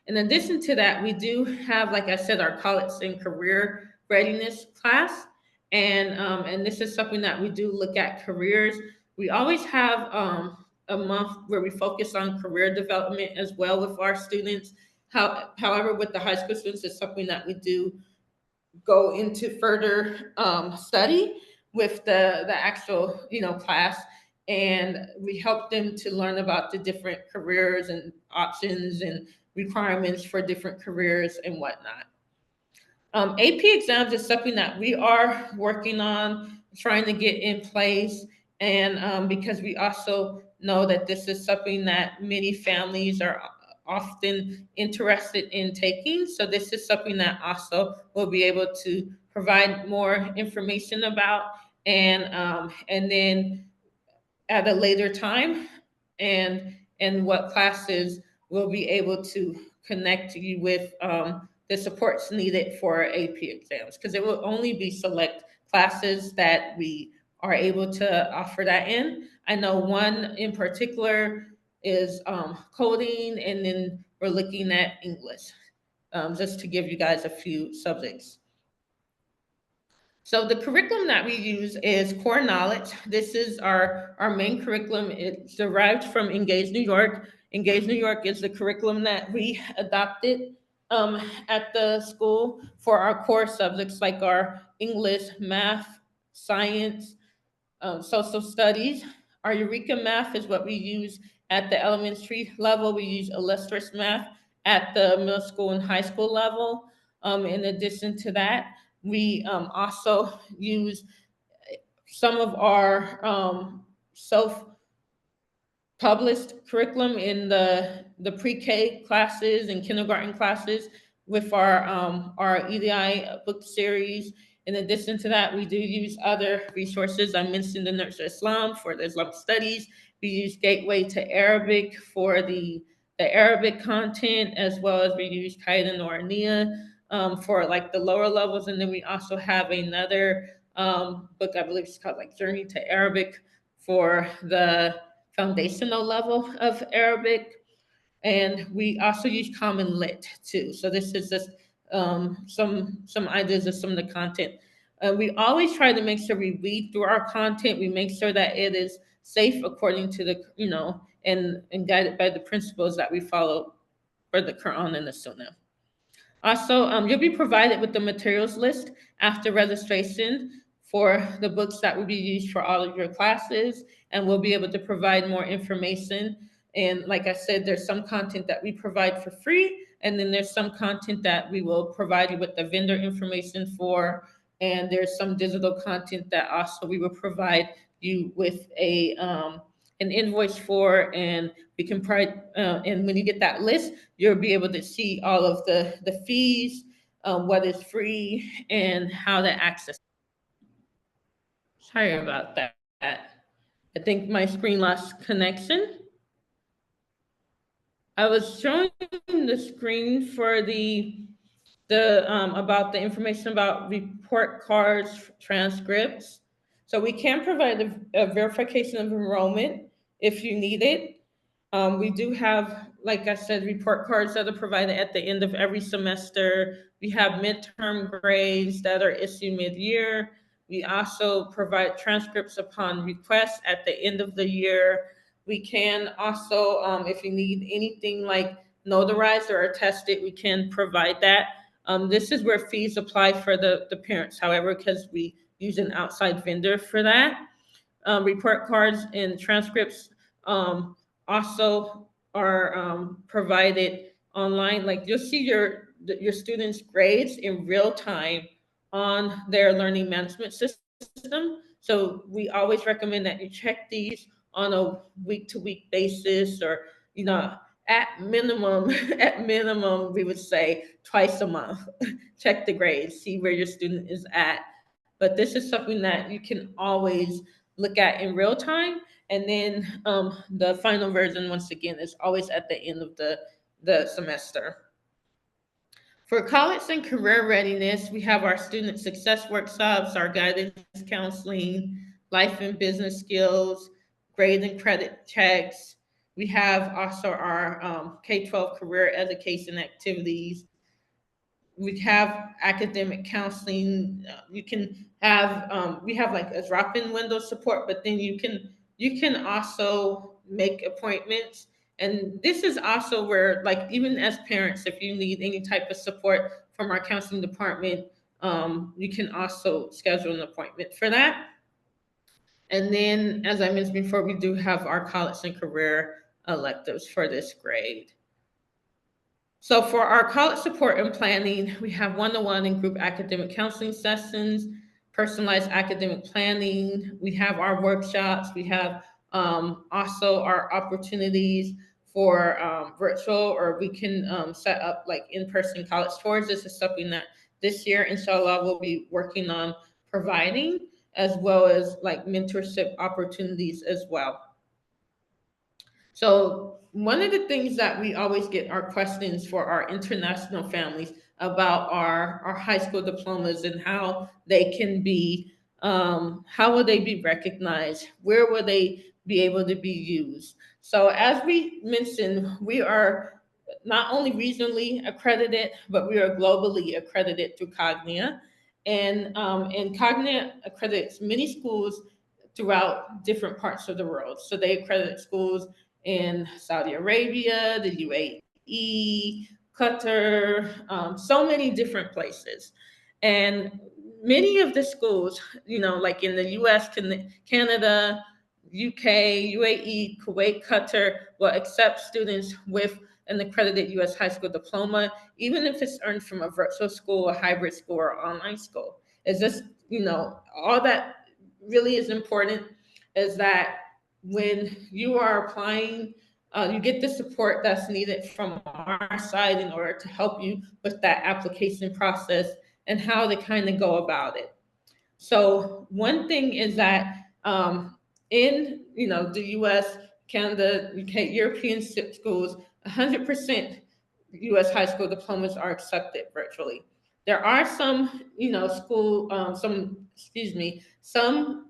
In addition to that, we do have, like I said, our college and career readiness class, and this is something that we do look at careers. We always have a month where we focus on career development as well with our students. However, with the high school students, it's something that we do go into further study with the actual class, and we help them to learn about the different careers and options and requirements for different careers and whatnot. AP exams is something that we are working on trying to get in place, and because we also know that this is something that many families are often interested in taking. So this is something that also we'll be able to provide more information about, and then at a later time, and what classes we'll be able to connect you with the supports needed for AP exams, because it will only be select classes that we are able to offer that in. I know one in particular is coding, and then we're looking at English, just to give you guys a few subjects. So the curriculum that we use is core knowledge. This is our main curriculum. It's derived from Engage New York. Engage New York is the curriculum that we adopted at the school for our core subjects like our English, math, science, social studies. Our Eureka math is what we use at the elementary level. We use illustrious math at the middle school and high school level. In addition to that, we also use some of our self published curriculum in the pre-K classes and kindergarten classes with our EDI book series. In addition to that, we do use other resources. I mentioned the Nurture Islam for the Islamic studies. We use Gateway to Arabic for the Arabic content, as well as we use Qaida Noraniya for like the lower levels. And then we also have another book, I believe it's called like Journey to Arabic for the foundational level of Arabic. And we also use Common Lit too. So this is just some ideas of some of the content. We always try to make sure we read through our content. We make sure that it is safe according to the, and guided by the principles that we follow for the Quran and the Sunnah. Also, you'll be provided with the materials list after registration for the books that will be used for all of your classes, and we'll be able to provide more information. And like I said, there's some content that we provide for free, and then there's some content that we will provide you with the vendor information for, and there's some digital content that also we will provide you with an invoice for, and we can provide, and when you get that list, you'll be able to see all of the fees, what is free, and how to access. Sorry about that. I think my screen lost connection. I was showing the screen for the about the information about report cards, transcripts. So we can provide a verification of enrollment if you need it. We do have, like I said, report cards that are provided at the end of every semester. We have midterm grades that are issued mid-year. We also provide transcripts upon request at the end of the year. We can also, if you need anything like notarized or attested, we can provide that. This is where fees apply for the parents, however, because we use an outside vendor for that. Report cards and transcripts also are provided online. Like you'll see your students' grades in real time on their learning management system. So we always recommend that you check these on a week-to-week basis, or at minimum, we would say twice a month. Check the grades, see where your student is at. But this is something that you can always look at in real time. And then the final version, once again, is always at the end of the semester. For college and career readiness, we have our student success workshops, our guidance counseling, life and business skills, grade and credit checks. We have also our K-12 career education activities. We have academic counseling. You can have we have like a drop-in window support, but then you can also make appointments. And this is also where, like, even as parents, if you need any type of support from our counseling department, you can also schedule an appointment for that. And then, as I mentioned before, we do have our college and career electives for this grade. So for our college support and planning, we have one-on-one and group academic counseling sessions, personalized academic planning. We have our workshops. We have also our opportunities for virtual, or we can set up like in-person college tours. This is something that this year, inshallah, we'll be working on providing, as well as like mentorship opportunities as well. So one of the things that we always get are questions for our international families about our high school diplomas and how they can be, how will they be recognized? Where will they be able to be used? So as we mentioned, we are not only regionally accredited, but we are globally accredited through Cognia. And Cognia accredits many schools throughout different parts of the world. So they accredit schools in Saudi Arabia, the UAE, Qatar, so many different places. And many of the schools, like in the US, Canada, UK, UAE, Kuwait, Qatar, will accept students with an accredited US high school diploma, even if it's earned from a virtual school, a hybrid school, or online school. It's just, all that really is important is that when you are applying, you get the support that's needed from our side in order to help you with that application process and how to kind of go about it. So one thing is that in the US, Canada, UK, European schools, 100% US high school diplomas are accepted virtually. There are some, some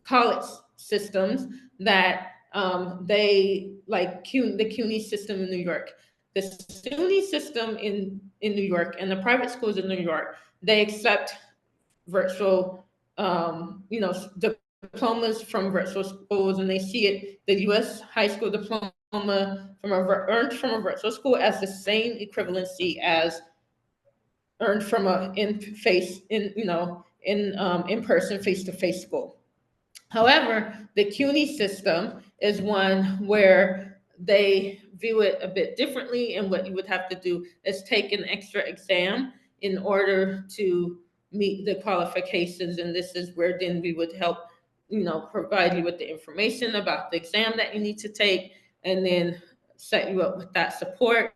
college systems that they like the CUNY system in New York. The SUNY system in New York and the private schools in New York, they accept virtual, diplomas from virtual schools, and they see it, the U.S. high school diploma earned from a virtual school as the same equivalency as earned from a in-person face-to-face school. However, the CUNY system is one where they view it a bit differently, and what you would have to do is take an extra exam in order to meet the qualifications, and this is where then we would help, provide you with the information about the exam that you need to take, and then set you up with that support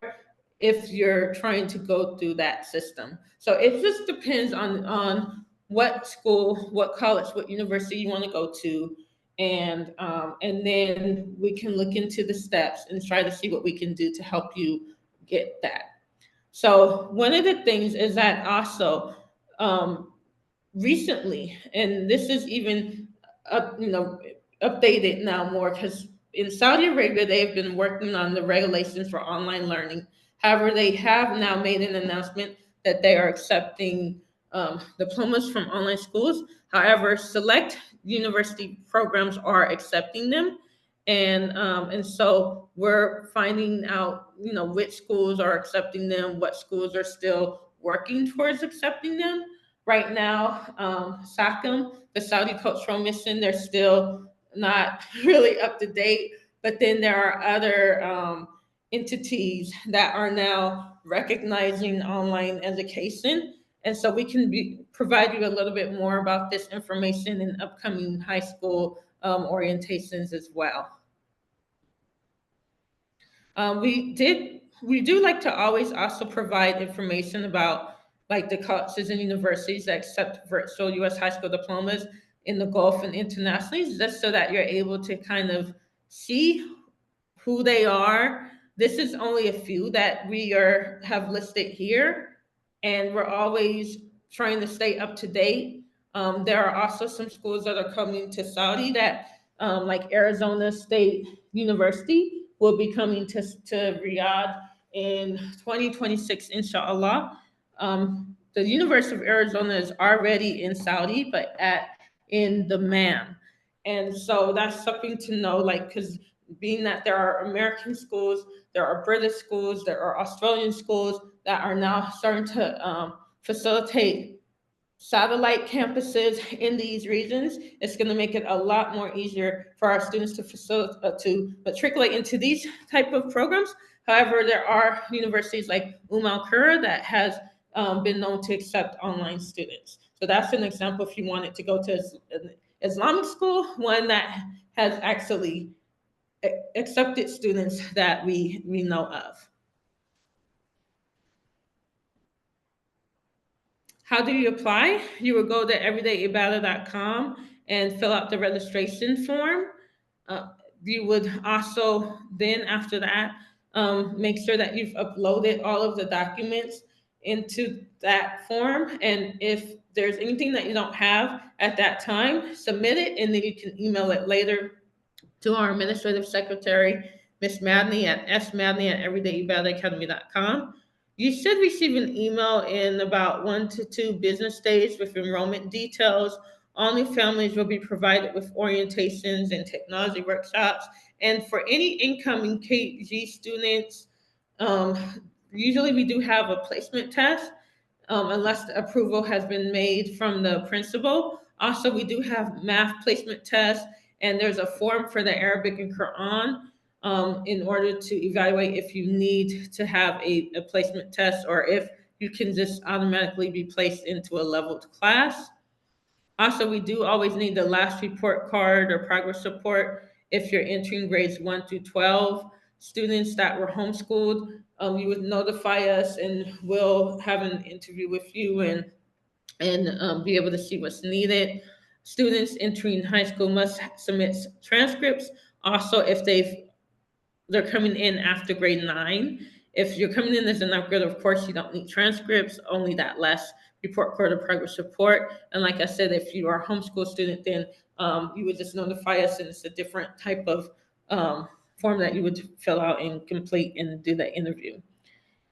if you're trying to go through that system. So it just depends on what school, what college, what university you want to go to, and then we can look into the steps and try to see what we can do to help you get that. So one of the things is that also recently, and this is even updated now more, because in Saudi Arabia they've been working on the regulations for online learning. However, they have now made an announcement that they are accepting diplomas from online schools. However, select university programs are accepting them, and so we're finding out which schools are accepting them, what schools are still working towards accepting them. Right now, SACM, the Saudi Cultural Mission, they're still not really up to date. But then there are other entities that are now recognizing online education. And so we can provide you a little bit more about this information in upcoming high school orientations as well. We do like to always also provide information about like the colleges and universities that accept virtual U.S. high school diplomas in the Gulf and internationally, just so that you're able to kind of see who they are. This is only a few that we have listed here, and we're always trying to stay up to date. There are also some schools that are coming to Saudi that, like Arizona State University, will be coming to Riyadh in 2026, inshallah. The University of Arizona is already in Saudi, but in the MAM. And so that's something to know, like, because being that there are American schools, there are British schools, there are Australian schools that are now starting to facilitate satellite campuses in these regions. It's going to make it a lot more easier for our students to matriculate into these type of programs. However, there are universities like Al Qura that has been known to accept online students. So that's an example if you wanted to go to an Islamic school, one that has actually accepted students that we know of. How do you apply? You would go to everydayibada.com and fill out the registration form. Uh, you would also then, after that, make sure that you've uploaded all of the documents into that form. And if there's anything that you don't have at that time, submit it, and then you can email it later to our administrative secretary, Ms. Madney at smadney@everydayibadaacademy.com. You should receive an email in about 1 to 2 business days with enrollment details. All new families will be provided with orientations and technology workshops. And for any incoming KG students, um, usually we do have a placement test, unless the approval has been made from the principal. Also, we do have math placement tests, and there's a form for the Arabic and Quran in order to evaluate if you need to have a placement test or if you can just automatically be placed into a leveled class. Also, we do always need the last report card or progress report if you're entering grades 1 through 12. Students that were homeschooled, you would notify us and we'll have an interview with you and be able to see what's needed. Students entering high school must submit transcripts. Also, if they're coming in after grade 9. If you're coming in as an upgrade, of course, you don't need transcripts, only that last report card or progress report. And like I said, if you are a homeschool student, then you would just notify us, and it's a different type of form that you would fill out and complete and do the interview.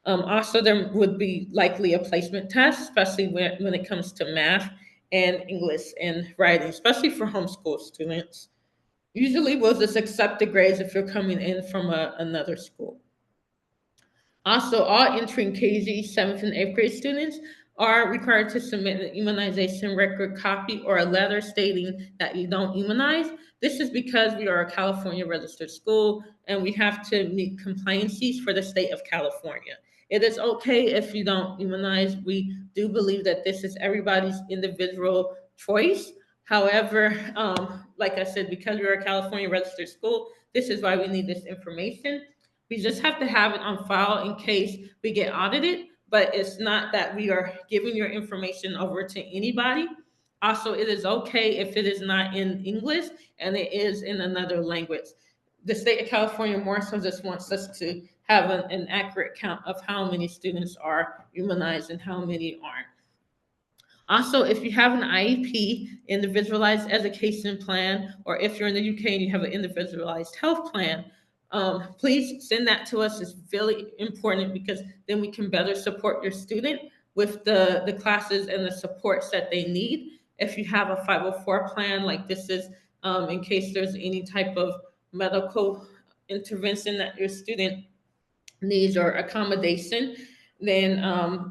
Also, there would be likely a placement test, especially when it comes to math and English and writing, especially for homeschool students. Usually we'll just accept the grades if you're coming in from another school. Also, all entering KG 7th and 8th grade students are required to submit an immunization record copy or a letter stating that you don't immunize. This is because we are a California registered school and we have to meet compliances for the state of California. It is okay if you don't immunize. We do believe that this is everybody's individual choice. However, like I said, because we're a California registered school, this is why we need this information. We just have to have it on file in case we get audited, but it's not that we are giving your information over to anybody. Also, it is okay if it is not in English and it is in another language. The state of California more so just wants us to have an accurate count of how many students are immunized and how many aren't. Also, if you have an IEP, individualized education plan, or if you're in the UK and you have an individualized health plan, please send that to us. It's really important because then we can better support your student with the classes and the supports that they need. If you have a 504 plan, like this is in case there's any type of medical intervention that your student needs or accommodation, then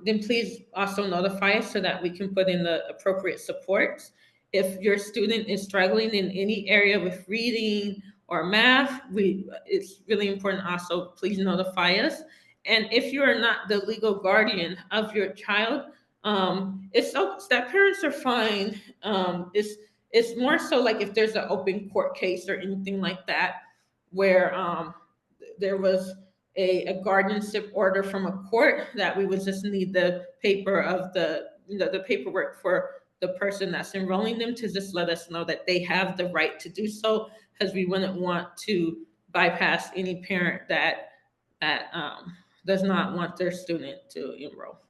please also notify us so that we can put in the appropriate supports. If your student is struggling in any area with reading or math, it's really important also, please notify us. And if you are not the legal guardian of your child, it's so that parents are fine. It's more so like if there's an open court case or anything like that, where there was a guardianship order from a court, that we would just need the paper of the paperwork for the person that's enrolling them to just let us know that they have the right to do so, because we wouldn't want to bypass any parent that does not want their student to enroll.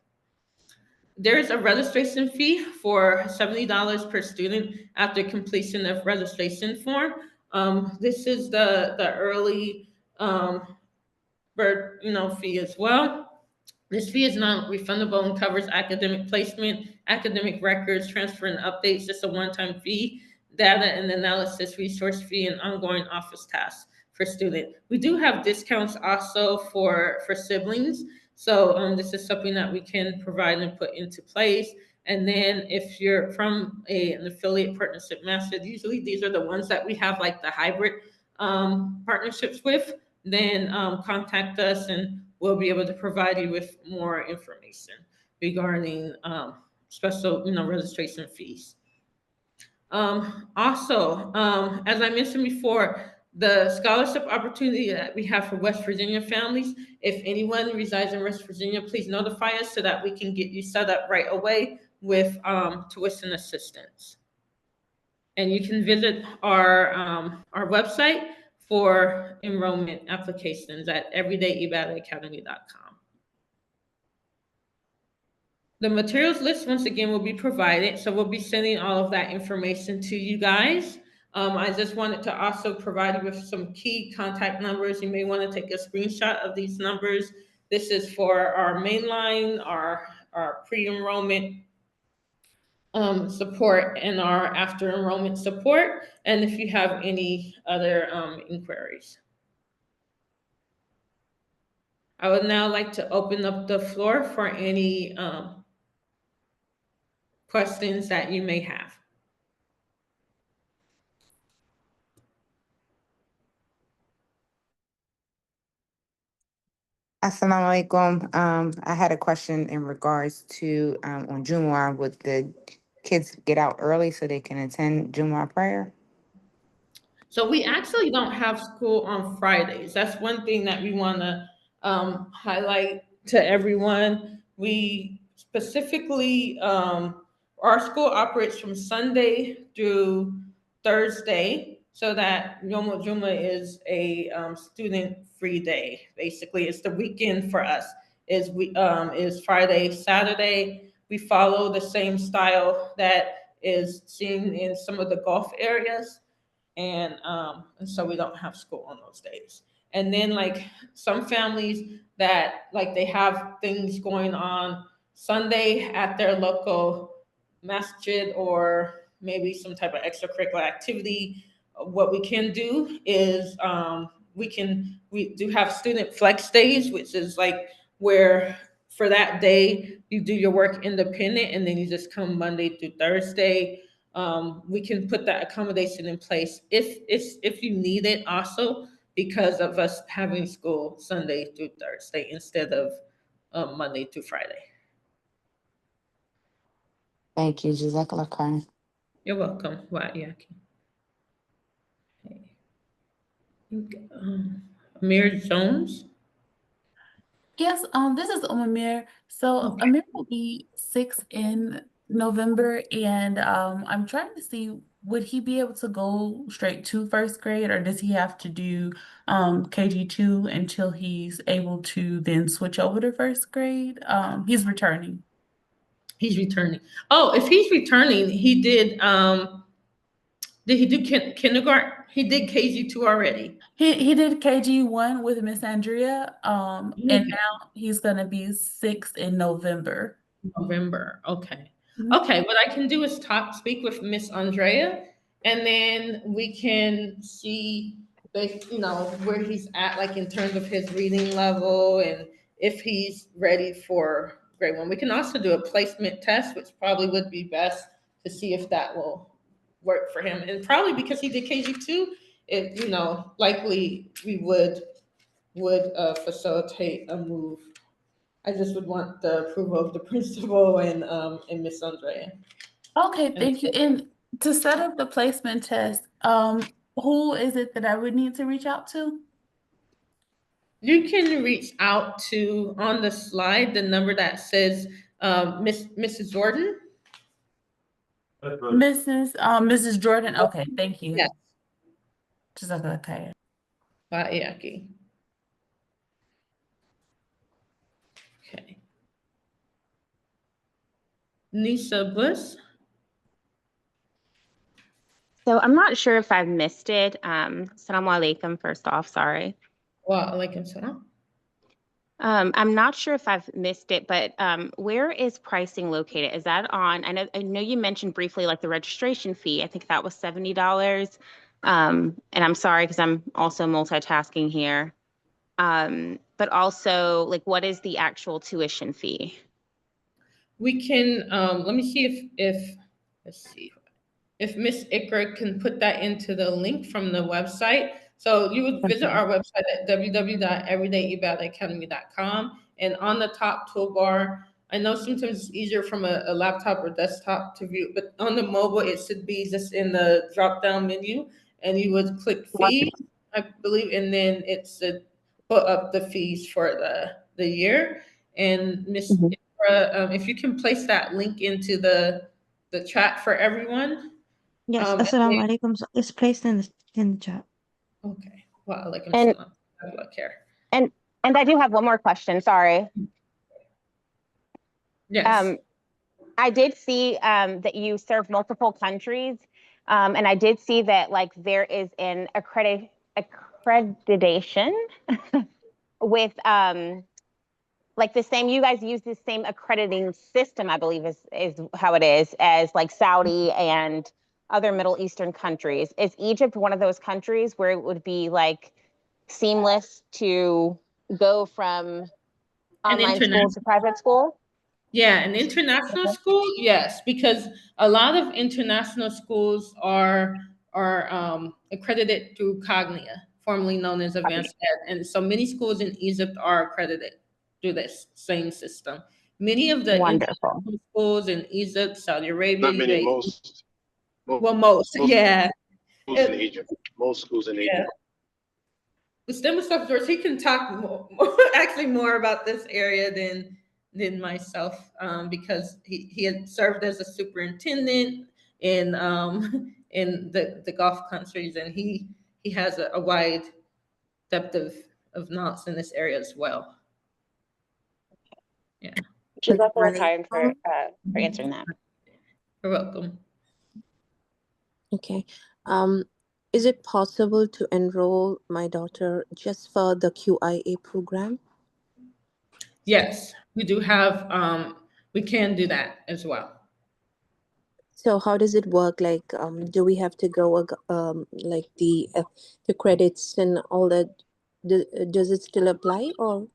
There's a registration fee for $70 per student after completion of registration form. This is the early bird fee as well. This fee is non-refundable and covers academic placement, academic records, transfer and updates, just a one-time fee, data and analysis resource fee, and ongoing office tasks for student. We do have discounts also for siblings. So this is something that we can provide and put into place. And then if you're from an affiliate partnership master, usually these are the ones that we have like the hybrid partnerships with, then contact us and we'll be able to provide you with more information regarding special, registration fees. Also, as I mentioned before, the scholarship opportunity that we have for West Virginia families, if anyone resides in West Virginia, please notify us so that we can get you set up right away with tuition assistance. And you can visit our website for enrollment applications at everydayibadaacademy.com. The materials list, once again, will be provided. So we'll be sending all of that information to you guys. I just wanted to also provide you with some key contact numbers. You may want to take a screenshot of these numbers. This is for our mainline, our pre-enrollment support, and our after enrollment support. And if you have any other inquiries. I would now like to open up the floor for any questions that you may have. Assalamu alaikum. I had a question in regards to on Jumu'ah, would the kids get out early so they can attend Jumu'ah prayer? So we actually don't have school on Fridays. That's one thing that we want to highlight to everyone. We specifically, our school operates from Sunday through Thursday, so that Yom Juma is a student-free day. Basically, it's the weekend for us. Is Friday, Saturday. We follow the same style that is seen in some of the Gulf areas. And so we don't have school on those days. And then like some families that like they have things going on Sunday at their local masjid or maybe some type of extracurricular activity, what we can do is we do have student flex days, which is like where for that day you do your work independent and then you just come Monday through Thursday. We can put that accommodation in place if you need it also because of us having school Sunday through Thursday instead of Monday through Friday. Thank you, Jazakallah Khan. You're welcome. Wow, yeah. Okay. Amir Jones. Yes, this is Amir. So Okay. Amir will be 6 in November, and I'm trying to see would he be able to go straight to first grade, or does he have to do KG2 until he's able to then switch over to first grade? He's returning. He's returning. Oh, if he's returning, he did he do kindergarten? He did KG2 already. He did KG1 with Miss Andrea, and Okay. now he's gonna be 6 in November. November. Okay. Mhm. Okay. What I can do is speak with Miss Andrea, and then we can see, where he's at, like in terms of his reading level, and if he's ready for grade 1. We can also do a placement test, which probably would be best to see if that will work for him. And probably because he did KG2, likely we would facilitate a move. I just would want the approval of the principal and Miss Andrea. Okay, thank you. And to set up the placement test, who is it that I would need to reach out to? You can reach out to on the slide the number that says Mrs. Jordan. Mrs. Jordan. Okay, thank you. Yes. Just okay. Yaki. Okay. Nisa Bush. So I'm not sure if I've missed it. Assalamu alaikum, first off, sorry. Wa alaikum salam. I'm not sure if I've missed it, but where is pricing located? Is that on, I know you mentioned briefly like the registration fee. I think that was $70. And I'm sorry because I'm also multitasking here. But also like what is the actual tuition fee? We can let me see if let's see if Miss Ikra can put that into the link from the website. So you would visit our website at www.everydayibadaacademy.com, and on the top toolbar, I know sometimes it's easier from a laptop or desktop to view, but on the mobile, it should be just in the drop-down menu, and you would click fees, I believe, and then it should put up the fees for the year. And Miss Ikra, if you can place that link into the chat for everyone. Yes, and assalamu alaikum. It's placed in the chat. Okay. Well, alaikum And- salam. Good luck here. And I do have one more question, sorry. Yes. I did see that you serve multiple countries, and I did see that like there is an accreditation with like the same. You guys use the same accrediting system, I believe, is how it is as like Saudi and other Middle Eastern countries. Is Egypt one of those countries where it would be like seamless to go from online school to private school? Yeah, an international school, yes, because a lot of international schools are accredited through Cognia, formerly known as Advanced Ed, and so many schools in Egypt are accredited through this same system. Many of the Wonderful. international schools in Egypt, Saudi Arabia, Not many, UAE, most most, yeah. schools in Egypt. Most schools in Egypt. Mustafa George, he can talk actually more about this area than myself, because he had served as a superintendent in in the Gulf countries, and he has a wide depth of knowledge in this area as well. Yeah. Jazakallah khairan for answering that. You're welcome. Okay. Is it possible to enroll my daughter just for the QIA program? Yes, we do have we can do that as well. So how does it work? Like, do we have to go, like the credits and all that? Does it still apply or?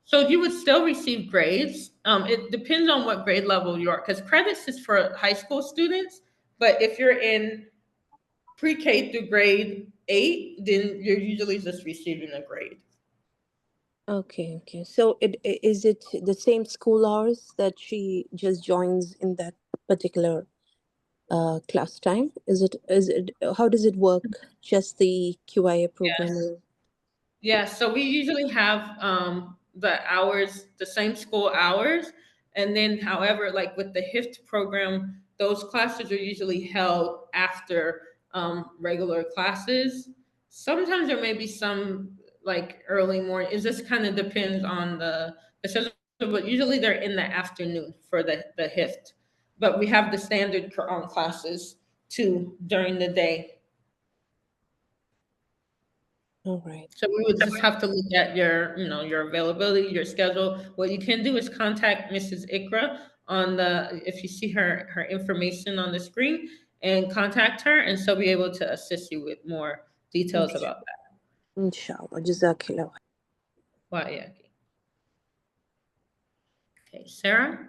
So you would still receive grades. It depends on what grade level you are, because credits is for high school students. But if you're in pre-K through grade 8, then you're usually just receiving a grade. Okay, okay. So is it the same school hours that she just joins in that particular class time? Is it how does it work? Just the QIA program? Yes. Yeah, so we usually have the hours, the same school hours. And then, however, like with the HIFT program, those classes are usually held after regular classes. Sometimes there may be some like early morning. It just kind of depends on the schedule, but usually they're in the afternoon for the HIFT. But we have the standard classes too during the day. All right. So we would just have to look at your, your availability, your schedule. What you can do is contact Mrs. Ikra on if you see her information on the screen, and contact her, and she'll be able to assist you with more details about that. Inshallah. Jazakallah. Wow, yeah. Okay, Sarah?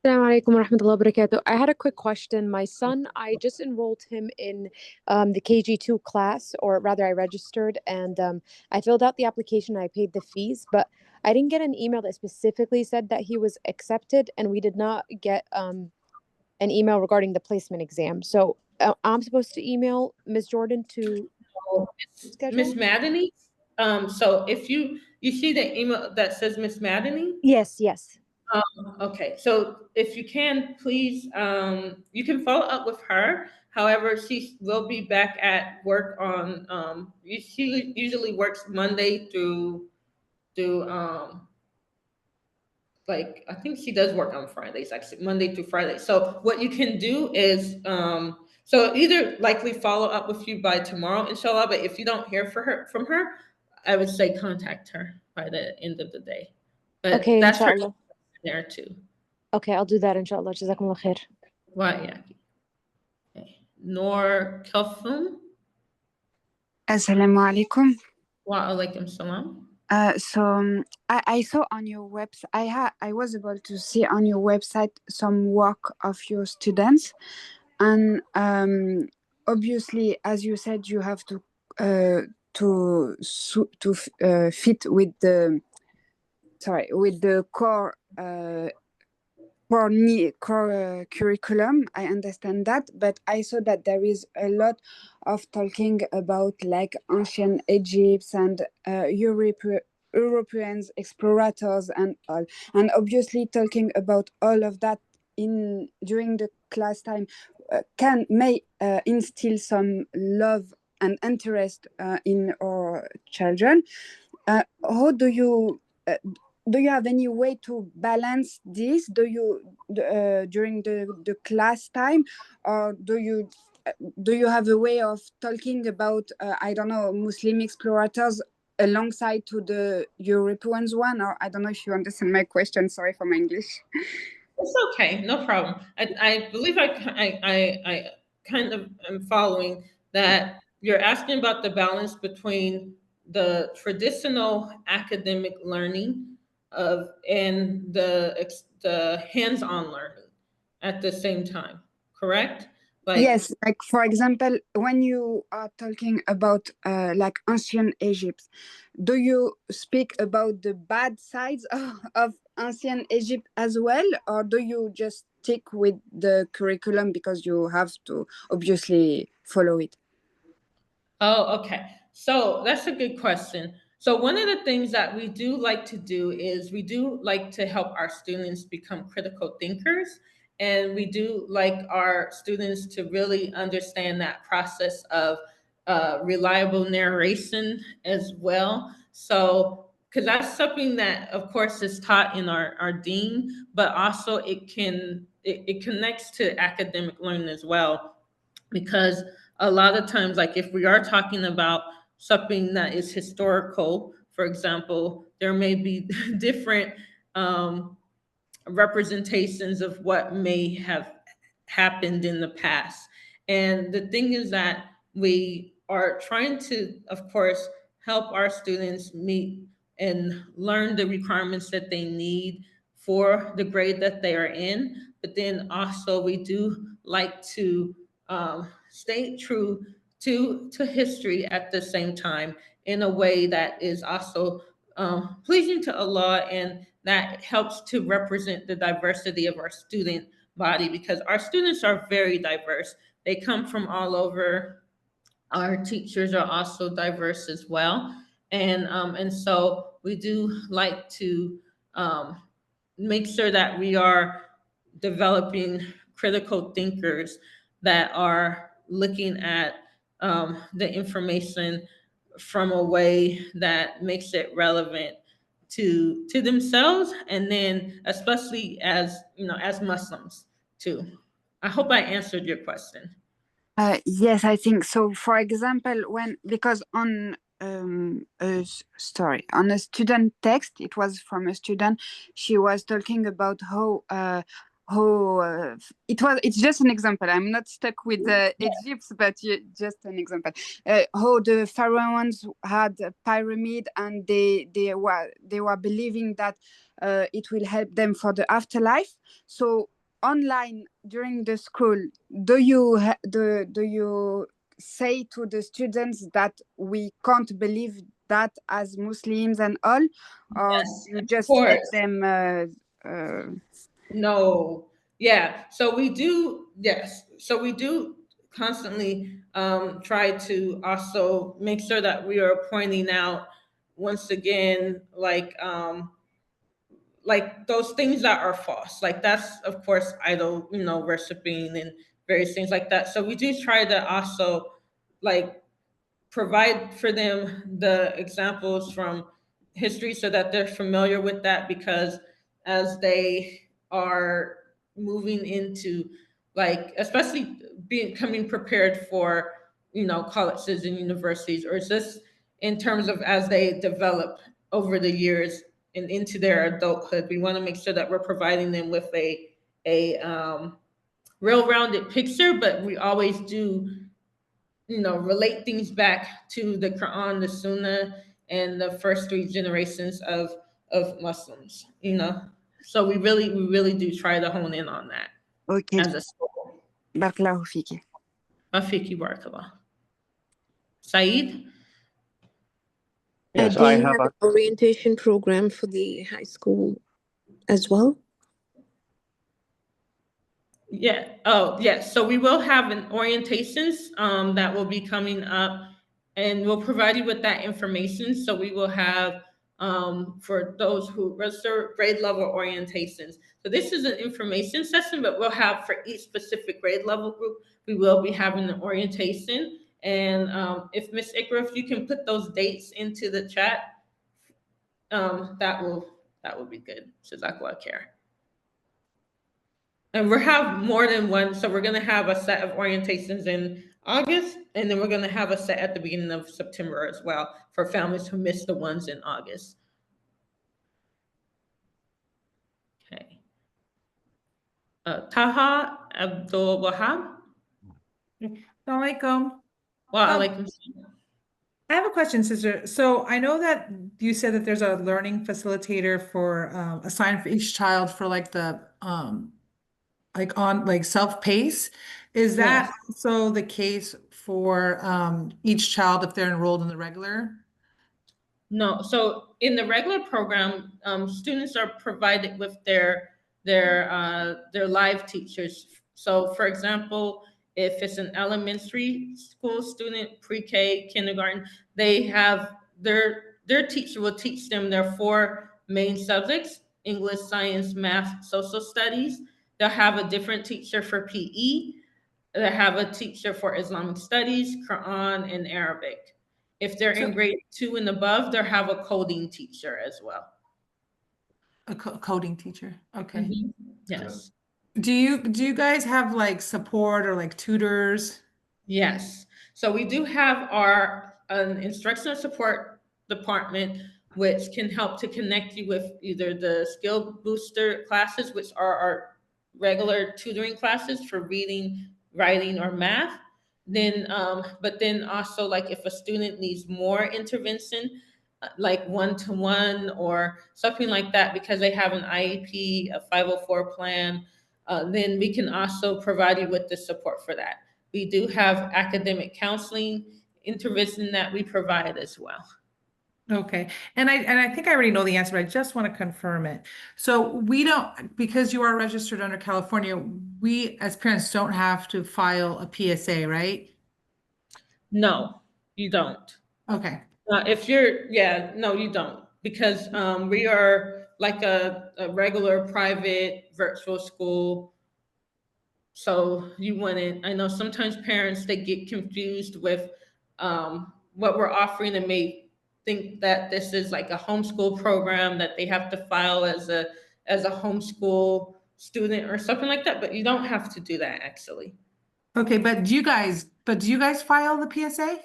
Assalamu alaikum wa rahmatullahi wa barakatuh. I had a quick question. My son, I just enrolled him in the KG2 class, or rather, I registered and I filled out the application. I paid the fees, but I didn't get an email that specifically said that he was accepted, and we did not get an email regarding the placement exam. So I'm supposed to email Ms. Jordan to schedule? Miss Madany? So if you see the email that says Miss Madany? Yes, yes. Okay, so if you can, please, you can follow up with her. However, she will be back at work on, she usually works Monday through, like, I think she does work on Fridays, actually, Monday through Friday. So what you can do is, so either likely follow up with you by tomorrow, inshallah, but if you don't hear from her, I would say contact her by the end of the day. But Okay, that's her inshallah. there too. Okay, I'll do that, inshallah. Jazakumullah khair. Right, yeah. Okay. Noor Kalfoum. Assalamu alaikum. Wa alaikum salam. I saw on your website, I was able to see on your website some work of your students, and obviously, as you said, you have to fit with the core curriculum. I understand that, but I saw that there is a lot of talking about like ancient Egypt and Europeans explorators and all, and obviously talking about all of that during the class time may instill some love and interest in our children. How do you have any way to balance this? Do you during the class time, or do you have a way of talking about I don't know, Muslim explorators alongside to the Europeans one? Or I don't know if you understand my question. Sorry for my English. It's okay, no problem. I believe I kind of am following that. You're asking about the balance between the traditional academic learning and the hands-on learning at the same time, correct? Like, yes, like for example, when you are talking about like ancient Egypt, do you speak about the bad sides of ancient Egypt as well, or do you just stick with the curriculum because you have to obviously follow it? oh, okay. So that's a good question. So one of the things that we do like to do is we do like to help our students become critical thinkers. And we do like our students to really understand that process of reliable narration as well. So, because that's something that, of course, is taught in our dean, but also it connects to academic learning as well, because a lot of times, like if we are talking about something that is historical, for example, there may be different representations of what may have happened in the past. And the thing is that we are trying to, of course, help our students meet and learn the requirements that they need for the grade that they are in. But then also we do like to stay true to history at the same time in a way that is also pleasing to Allah, and that helps to represent the diversity of our student body, because our students are very diverse. They come from all over. Our teachers are also diverse as well. And so we do like to make sure that we are developing critical thinkers that are looking at the information from a way that makes it relevant to themselves, and then especially as as Muslims too. I hope I answered your question. Yes, I think so. For example, because on on a student text, it was from a student. She was talking about it's just an example. I'm not stuck with Egypt, but just an example. How the pharaohs had a pyramid, and they were believing that it will help them for the afterlife. So online during the school, do you say to the students that we can't believe that as Muslims and all, or Yes, you of just let course. them No. Yeah. So we do, yes. So we do constantly try to also make sure that we are pointing out once again, like those things that are false. Like that's of course idol, worshiping and various things like that. So we do try to also like provide for them the examples from history so that they're familiar with that, because as they are moving into, like, especially becoming prepared for colleges and universities, or just in terms of as they develop over the years and into their adulthood, we want to make sure that we're providing them with a real rounded picture, but we always do relate things back to the Quran, the Sunnah, and the first three generations of Muslims. So we really do try to hone in on that okay. as a school. Barakallahu fiki. Rafiki Barakallah. Saeed? Do So I you have have an orientation program for the high school as well? Yeah. Oh, yes. So we will have an orientations that will be coming up, and we'll provide you with that information. So we will have for those who register grade level orientations. So this is an information session, but we'll have for each specific grade level group, we will be having an orientation. And if Miss Ikra, if you can put those dates into the chat, that will be good. Jazakallah khair. And we'll have more than one. So we're going to have a set of orientations in August, and then we're going to have a set at the beginning of September as well for families who missed the ones in August. Okay. Taha Abdul Wahab. Assalamualaikum. Wa alaikum salam. I have a question, sister. So I know that you said that there's a learning facilitator for assigned for each child for like the like self-pace. Is that Yes. also the case for each child if they're enrolled in the regular? No. So in the regular program, students are provided with their live teachers. So, for example, if it's an elementary school student, pre-K, kindergarten, they have their teacher will teach them their four main subjects: English, science, math, social studies. They'll have a different teacher for PE. They have a teacher for Islamic studies, Quran, and Arabic. If they're in So grade 2 and above, they'll have a coding teacher as well. a coding teacher. Okay. Yes. Do you guys have like support or like tutors? Yes. So we do have an instructional support department, which can help to connect you with either the skill booster classes, which are our regular tutoring classes for reading, writing, or math. Then, but then also like if a student needs more intervention, like one-to-one or something like that, because they have an IEP, a 504 plan, then we can also provide you with the support for that. We do have academic counseling intervention that we provide as well. Okay, and I think I already know the answer, but I just want to confirm it. So we don't, because you are registered under California, we as parents don't have to file a PSA, right? No, you don't. Okay, If you're, yeah, no, you don't, because we are like a regular private virtual school. So you wouldn't, I know sometimes parents, they get confused with what we're offering and may think that this is like a homeschool program that they have to file as a homeschool student or something like that, but you don't have to do that actually. okay, but do you guys file the PSA?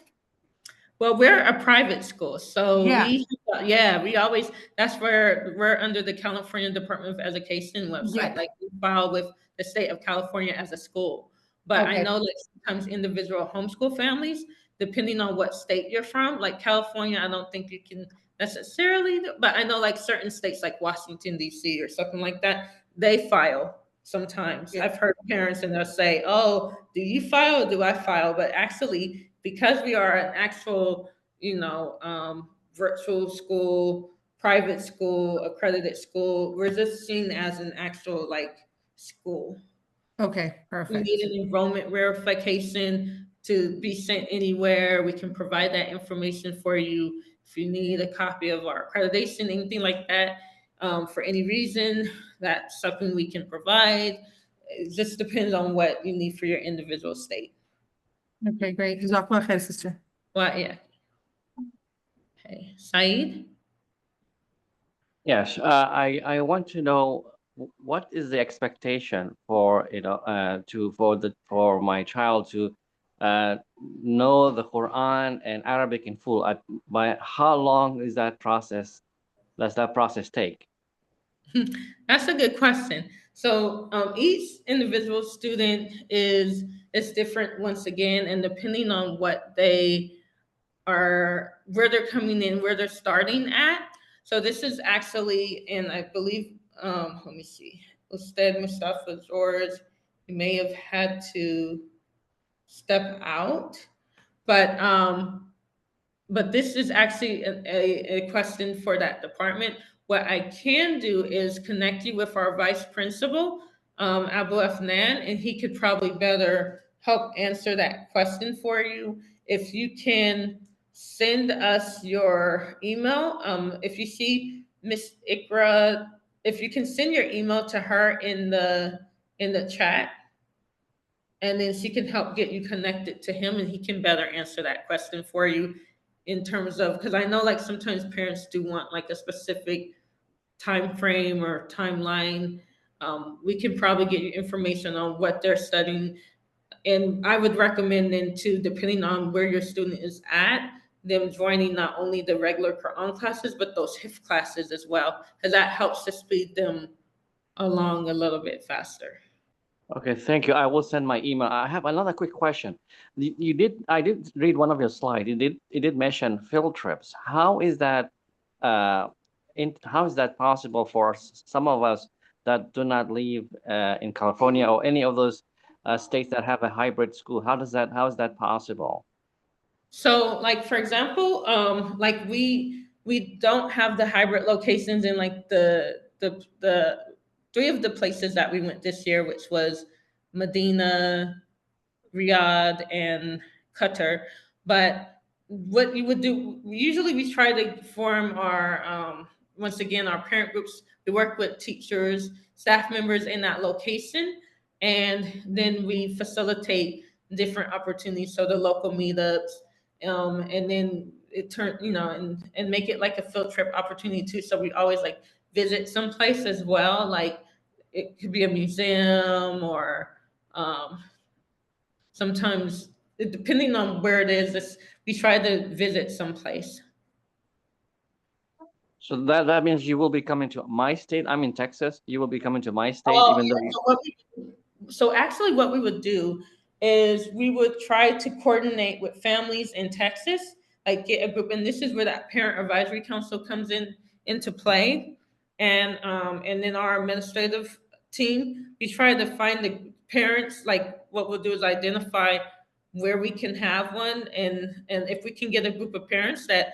Well, we're a private school, so Yeah. we always, that's where we're under the California Department of Education website. Yeah. Like we file with the state of California as a school. But I Okay. know that sometimes individual homeschool families, depending on what state you're from, like California, I don't think you can necessarily, but I know like certain states like Washington, DC or something like that, they file sometimes. Yeah. I've heard parents and they'll say, oh, do you file or do I file? But actually, because we are an actual, virtual school, private school, accredited school, we're just seen as an actual like school. Okay, We perfect. need an enrollment verification to be sent anywhere. We can provide that information for you. If you need a copy of our accreditation, anything like that, for any reason, that's something we can provide. It just depends on what you need for your individual state. Okay, great. Jazakallah khair, sister. Well, yeah. Okay, Saeed? Yes, I want to know what is the expectation for for my child to know the Quran and Arabic in full. By how long is that process? Does that process take? That's a good question. So each individual student is different once again, and depending on what they are, where they're coming in, where they're starting at. So this is actually, and I believe, let me see, Ustad Mustafa George, he may have had to step out, but this is actually a question for that department. What I can do is connect you with our vice principal, Abu Afnan, and he could probably better help answer that question for you. If you can send us your email, if you see Miss Ikra, if you can send your email to her in the chat, and then she can help get you connected to him, and he can better answer that question for you in terms of, because I know like sometimes parents do want like a specific time frame or timeline. We can probably get you information on what they're studying, and I would recommend then too, depending on where your student is at, them joining not only the regular Quran classes but those HIF classes as well, because that helps to speed them along a little bit faster. Okay, thank you. I will send my email. I have another quick question. I did read one of your slides. It did mention field trips. How is that how is that possible for some of us that do not live in California or any of those states that have a hybrid school? How is that possible? So, like for example, like we don't have the hybrid locations in like the three of the places that we went this year, which was Medina, Riyadh, and Qatar. But what you would do, usually we try to form our once again our parent groups. We work with teachers, staff members in that location, and then we facilitate different opportunities. So the local meetups, and then it turn, and make it like a field trip opportunity too. So we always like visit some place as well. Like it could be a museum or sometimes depending on where it is, we try to visit someplace. So that means you will be coming to my state. I'm in Texas. You will be coming to my state, Oh, even though yeah. So actually what we would do is we would try to coordinate with families in Texas, like get a group, and this is where that parent advisory council comes into play. And then our administrative team, we try to find the parents, like what we'll do is identify where we can have one, and if we can get a group of parents that,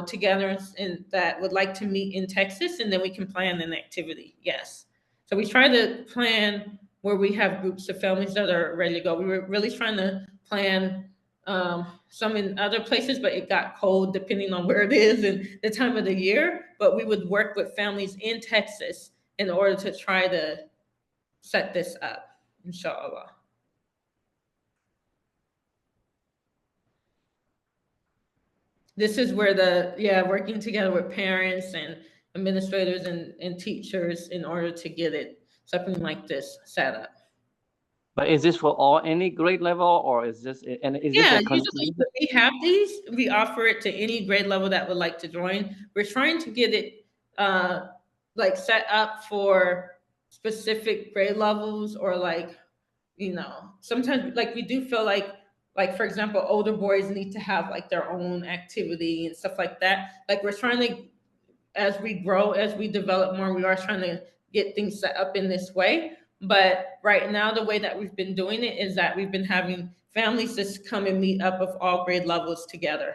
together and that would like to meet in Texas, and then we can plan an activity. Yes. So we try to plan where we have groups of families that are ready to go. We were really trying to plan some in other places, but it got cold depending on where it is and the time of the year. But we would work with families in Texas in order to try to set this up, inshallah. This is where working together with parents and administrators and teachers in order to get something like this set up. But is this for any grade level, or is this Yeah, usually when we have these, we offer it to any grade level that would like to join. We're trying to get it like set up for specific grade levels, or sometimes like we do feel like for example, older boys need to have like their own activity and stuff like that. Like we're trying to, as we grow, as we develop more, we are trying to get things set up in this way. But right now, the way that we've been doing it is that we've been having families just come and meet up of all grade levels together.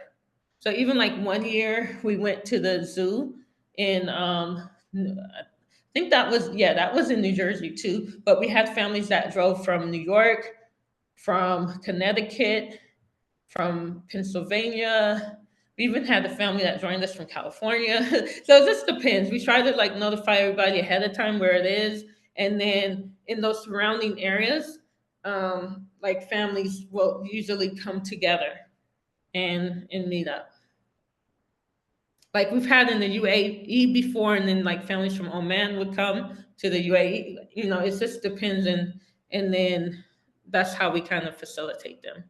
So even like one year we went to the zoo in, I think that was in New Jersey too. But we had families that drove from New York, from Connecticut, from Pennsylvania. We even had a family that joined us from California. So it just depends. We try to like notify everybody ahead of time where it is. And then in those surrounding areas, like families will usually come together and meet up. Like we've had in the UAE before, and then like families from Oman would come to the UAE. It just depends, and then that's how we kind of facilitate them.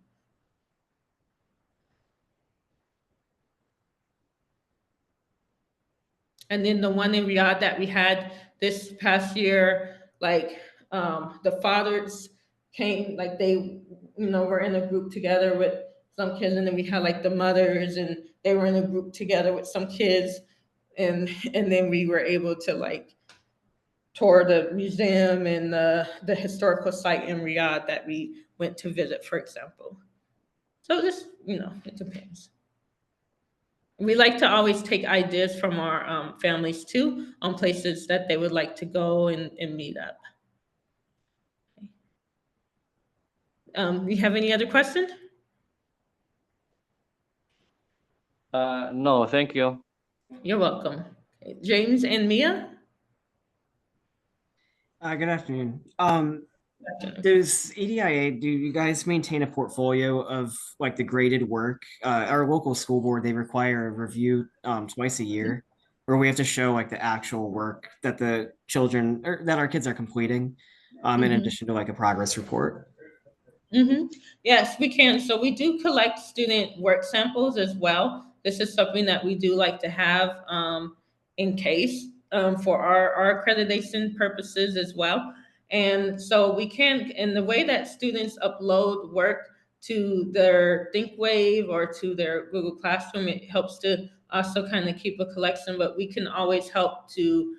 And then the one in Riyadh that we had this past year, like the fathers came, like they, were in a group together with some kids, and then we had like the mothers, and they were in a group together with some kids, and then we were able to like tour the museum and the historical site in Riyadh that we went to visit, for example. So just, it depends. We like to always take ideas from our families too on places that they would like to go and meet up. You have any other questions? No, thank you. You're welcome. Okay. James and Mia? Good afternoon. Does EDIA, do you guys maintain a portfolio of like the graded work? Our local school board, they require a review twice a year, where we have to show like the actual work that the children or that our kids are completing, in addition to like a progress report. Yes, we can. So we do collect student work samples as well. This is something that we do like to have in case for our accreditation purposes as well. And so we can, in the way that students upload work to their ThinkWave or to their Google Classroom, it helps to also kind of keep a collection, but we can always help to,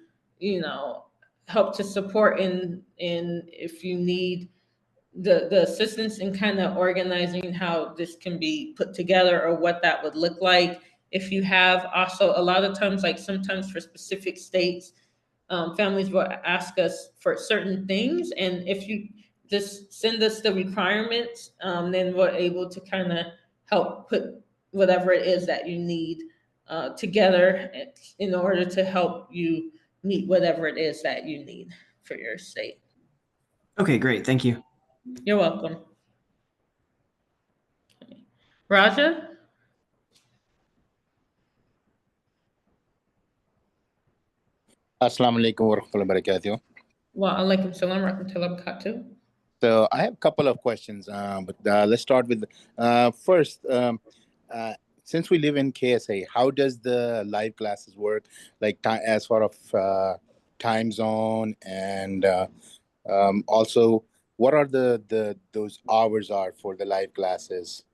help to support in if you need the assistance in kind of organizing how this can be put together or what that would look like. If you have also a lot of times, like sometimes for specific states, families will ask us for certain things. And if you just send us the requirements, then we're able to kind of help put whatever it is that you need together in order to help you meet whatever it is that you need for your state. Okay, great. Thank you. You're welcome. Raja? Assalamu alaikum wa rahmatullahi wa barakatuh. Wa alaikum salam wa rahmatullahi wa barakatuh. So I have a couple of questions, but let's start with first. since we live in KSA, how does the live classes work? Like as far of time zone and also what are those hours are for the live classes?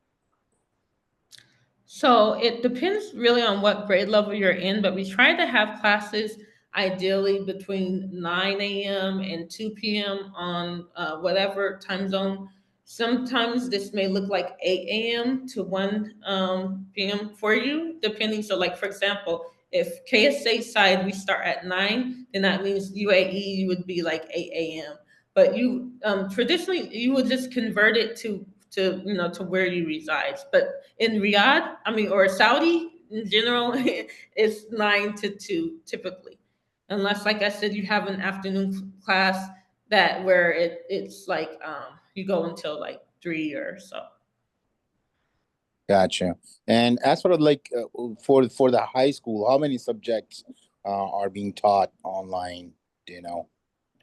So it depends really on what grade level you're in, but we try to have classes ideally between 9 a.m. and 2 p.m. on whatever time zone. Sometimes this may look like 8 a.m. to 1 p.m. for you, depending. So, like, for example, if KSA side we start at 9, then that means UAE you would be like 8 a.m. But you traditionally you would just convert it to to where you reside. But in Riyadh, I mean, or Saudi in general, it's 9 to 2 typically, unless, like I said, you have an afternoon class that where it's like you go until like 3 or so. Gotcha. And as for like for the high school, how many subjects are being taught online? Do you know?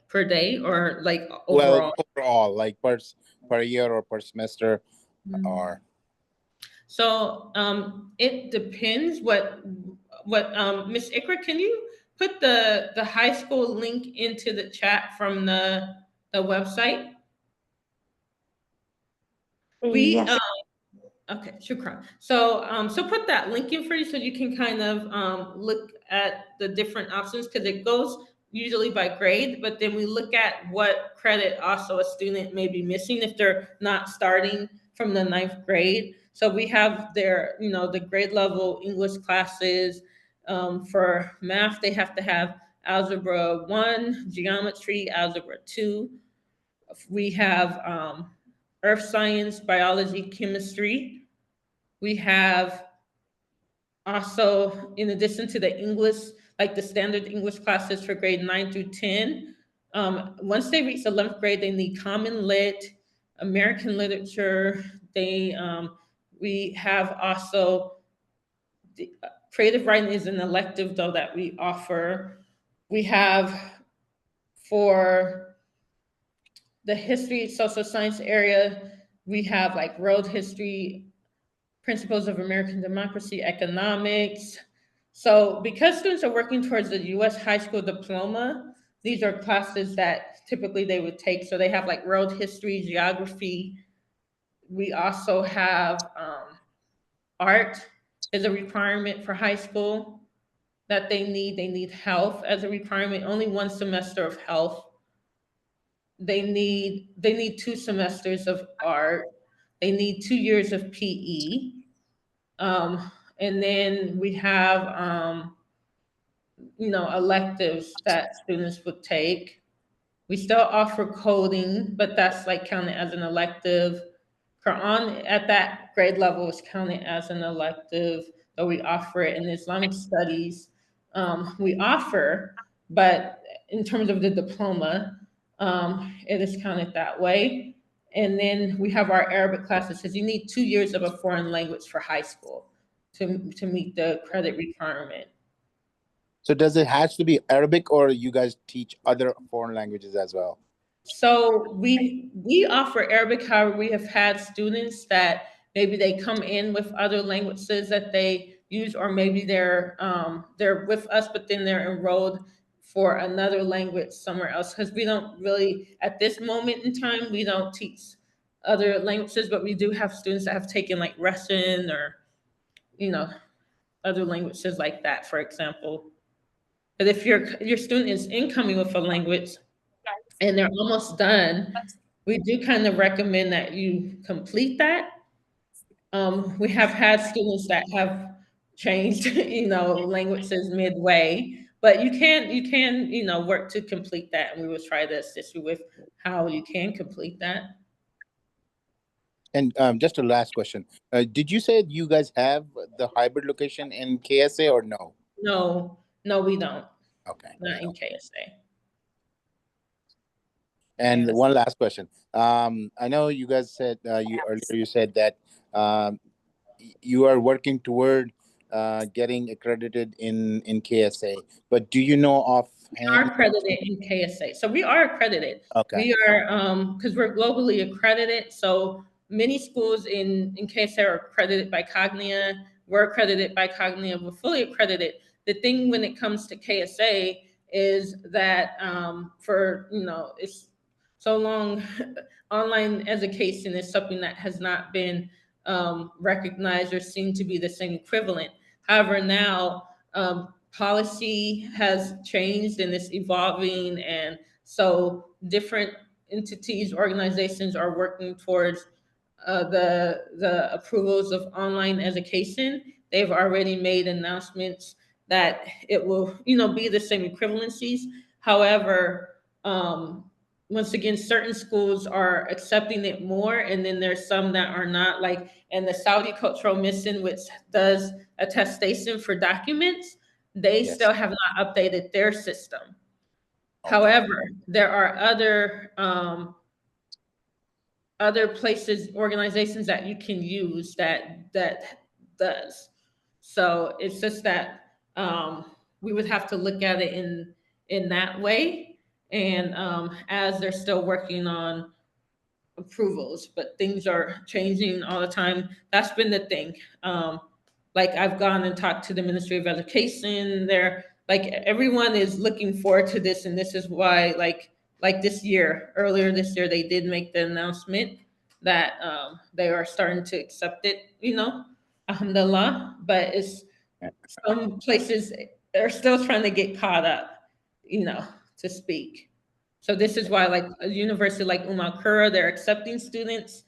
Per day or like Well, overall? overall, like per year or per semester, or So it depends what Miss Ikra, can you put the high school link into the chat from the website? We Yes. Okay, shukran. So, so put that link in for you so you can kind of look at the different options because it goes usually by grade, but then we look at what credit also a student may be missing if they're not starting from the 9th grade. So we have their, the grade level English classes. For math, they have to have Algebra 1, Geometry, Algebra 2. We have Earth Science, Biology, Chemistry. We have also, in addition to the English, like the standard English classes for grade 9 through 10, once they reach 11th grade, they need Common Lit, American Literature. We have also creative writing is an elective though that we offer. We have for the history, social science area, we have like world history, principles of American democracy, economics. So because students are working towards the U.S. high school diploma, these are classes that typically they would take. So they have like world history, geography. We also have art is a requirement for high school that they need. They need health as a requirement, only 1 semester of health. They need 2 semesters of art. They need 2 years of PE. And then we have, electives that students would take. We still offer coding, but that's like counted as an elective. Quran at that grade level is counted as an elective, though we offer it in Islamic studies. We offer, but in terms of the diploma, it is counted that way. And then we have our Arabic classes because you need 2 years of a foreign language for high school to meet the credit requirement. so does it has to be Arabic or you guys teach other foreign languages as well? So we offer Arabic. However, we have had students that maybe they come in with other languages that they use, or maybe they're with us, but then they're enrolled for another language somewhere else. Because we don't really, at this moment in time, we don't teach other languages, but we do have students that have taken like Russian or other languages like that, for example. But if your student is incoming with a language and they're almost done, we do kind of recommend that you complete that. We have had students that have changed, languages midway, but you can, work to complete that, and we will try to assist you with how you can complete that. And just a last question. Did you say you guys have the hybrid location in KSA or no? No, we don't. Okay. Not in KSA. And Yes. one last question. I know you guys said you said that you are working toward getting accredited in KSA, but do you know Are offhand? accredited in KSA. So we are accredited. Okay. We are because we're globally accredited. So many schools in KSA are accredited by Cognia. we're accredited by Cognitive, we're fully accredited. The thing when it comes to KSA is that for, it's so long, online education is something that has not been recognized or seen to be the same equivalent. However, now policy has changed and it's evolving, and so different entities, organizations are working towards the approvals of online education. They've already made announcements that it will, be the same equivalencies. However, once again, certain schools are accepting it more, and then there's some that are not. Like, and the Saudi Cultural Mission, which does attestation for documents, they Yes. still have not updated their system. Okay. However, there are other places, organizations that you can use that does. So it's just that we would have to look at it in that way, and as they're still working on approvals, but things are changing all the time. That's been the thing. Like, I've gone and talked to the Ministry of Education. They're like, everyone is looking forward to this, and this is why, like this year, earlier this year, they did make the announcement that they are starting to accept it. Alhamdulillah. But it's some places are still trying to get caught up, to speak. So this is why, like, a university like Kura, they're accepting students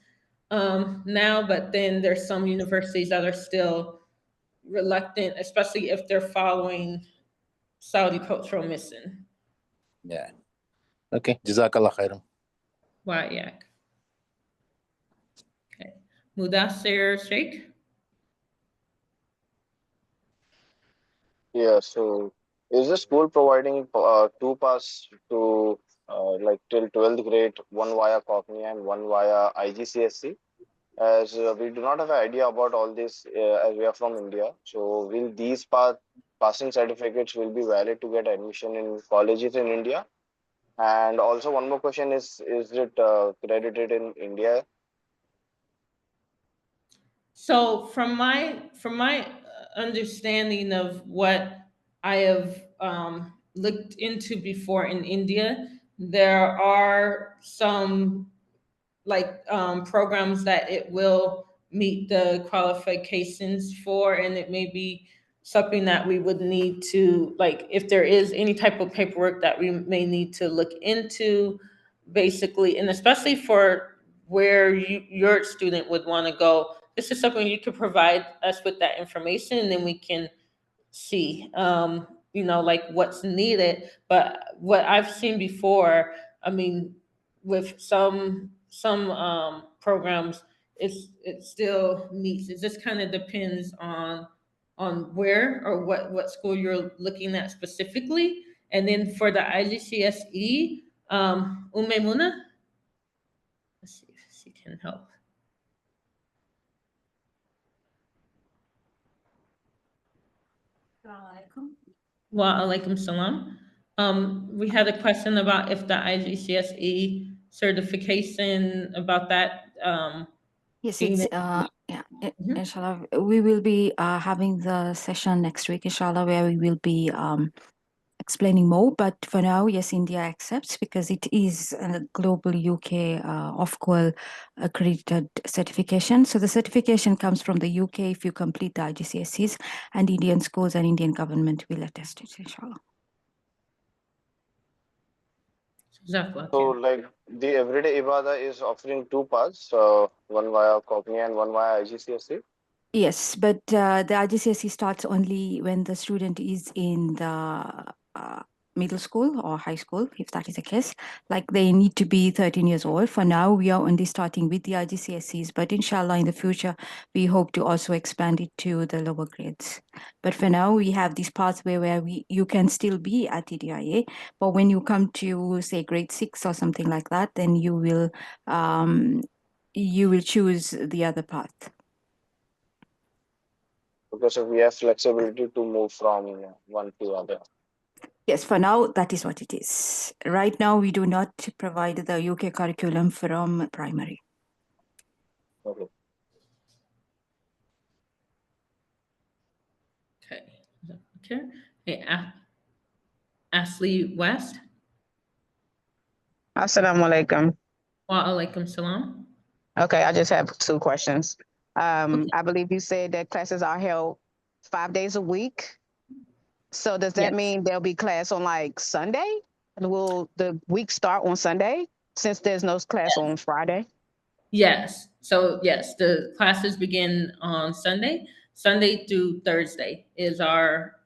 now, but then there's some universities that are still reluctant, especially if they're following Saudi Cultural Mission. Yeah. Okay. Jazakallah khairan. Yak. Okay. Mudassir Sheikh. Yeah, so is the school providing two pass to like till 12th grade, one via Cockney and one via IGCSE? As we do not have an idea about all this as we are from India. So will these passing certificates will be valid to get admission in colleges in India? And also one more question is it credited in India? So from my understanding of what I have looked into before in India, there are some programs that it will meet the qualifications for, and it may be something that we would need to, like, if there is any type of paperwork that we may need to look into, basically, and especially for where your student would want to go. This is something you could provide us with that information, and then we can see, like, what's needed. But what I've seen before, I mean, with some programs, it still meets. It just kind of depends on where or what school you're looking at specifically. And then for the IGCSE, Muna, let's see if she can help. Wa alaikum salam. We had a question about if the IGCSE certification, about that. Yes, being it's Mhm. inshallah. We will be having the session next week, inshallah, where we will be explaining more. But for now, yes, India accepts because it is a global UK Ofqual accredited certification. So the certification comes from the UK if you complete the IGCSEs, and Indian schools and Indian government will attest it, inshallah. So like the everyday Ibadah is offering two paths, one via Cockney and one via IGCSE. Yes, but the IGCSE starts only when the student is in the middle school or high school, if that is the case. Like, they need to be 13 years old. For now, we are only starting with the IGCSEs, but inshallah, in the future, we hope to also expand it to the lower grades. But for now, we have this pathway where you can still be at EDIA, but when you come to, say, grade 6 or something like that, then you will choose the other path. Because we have flexibility to move from one to other. Yes, for now, that is what it is. Right now, we do not provide the UK curriculum from primary. Okay. Okay. Hey, Ashley West. Assalamu alaikum. Wa alaikum salam. Okay, I just have two questions. Okay. I believe you said that classes are held 5 days a week. So does that Yes. mean there'll be class on like Sunday? And will the week start on Sunday since there's no class on Friday? Yes. So yes, the classes begin on Sunday. Sunday through Thursday is our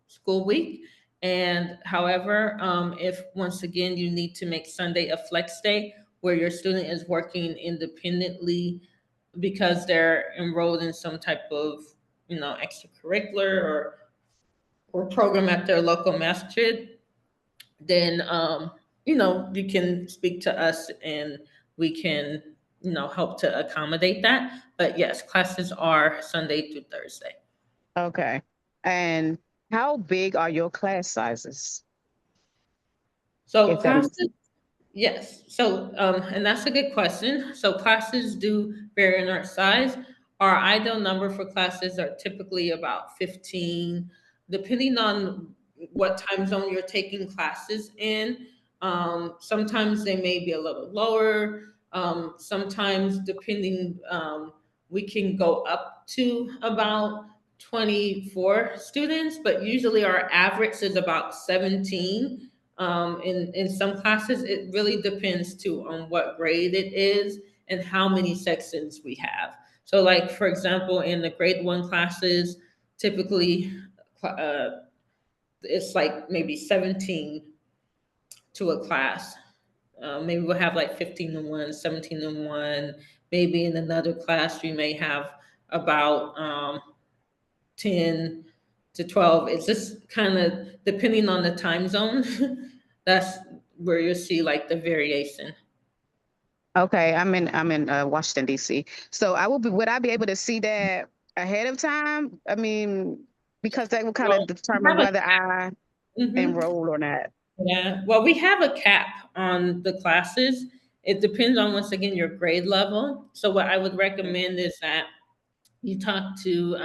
school week. And however, if once again you need to make Sunday a flex day where your student is working independently because they're enrolled in some type of extracurricular or program at their local masjid, then you can speak to us and we can help to accommodate that. But yes, classes are Sunday through Thursday. Okay. And how big are your class sizes? So If that makes classes, yes. So and that's a good question. So classes do vary in our size. Our ideal number for classes are typically about 15, depending on what time zone you're taking classes in. Sometimes they may be a little lower. Sometimes, depending, we can go up to about 24 students, but usually our average is about 17. In some classes, it really depends too on what grade it is and how many sections we have. So, like for example, in the grade 1 classes, typically it's like maybe 17 to a class. Maybe we'll have like 15 and 1, 17 and 1. Maybe in another class, we may have about 10 to 12. It's just kind of depending on the time zone. That's where you'll see like the variation. Okay, I'm in Washington D.C. So would I be able to see that ahead of time? I mean, because that will kind Well, of we determine have a whether I Mhm. enroll or not. Yeah, well, we have a cap on the classes. It depends on, once again, your grade level. So what I would recommend is that you talk to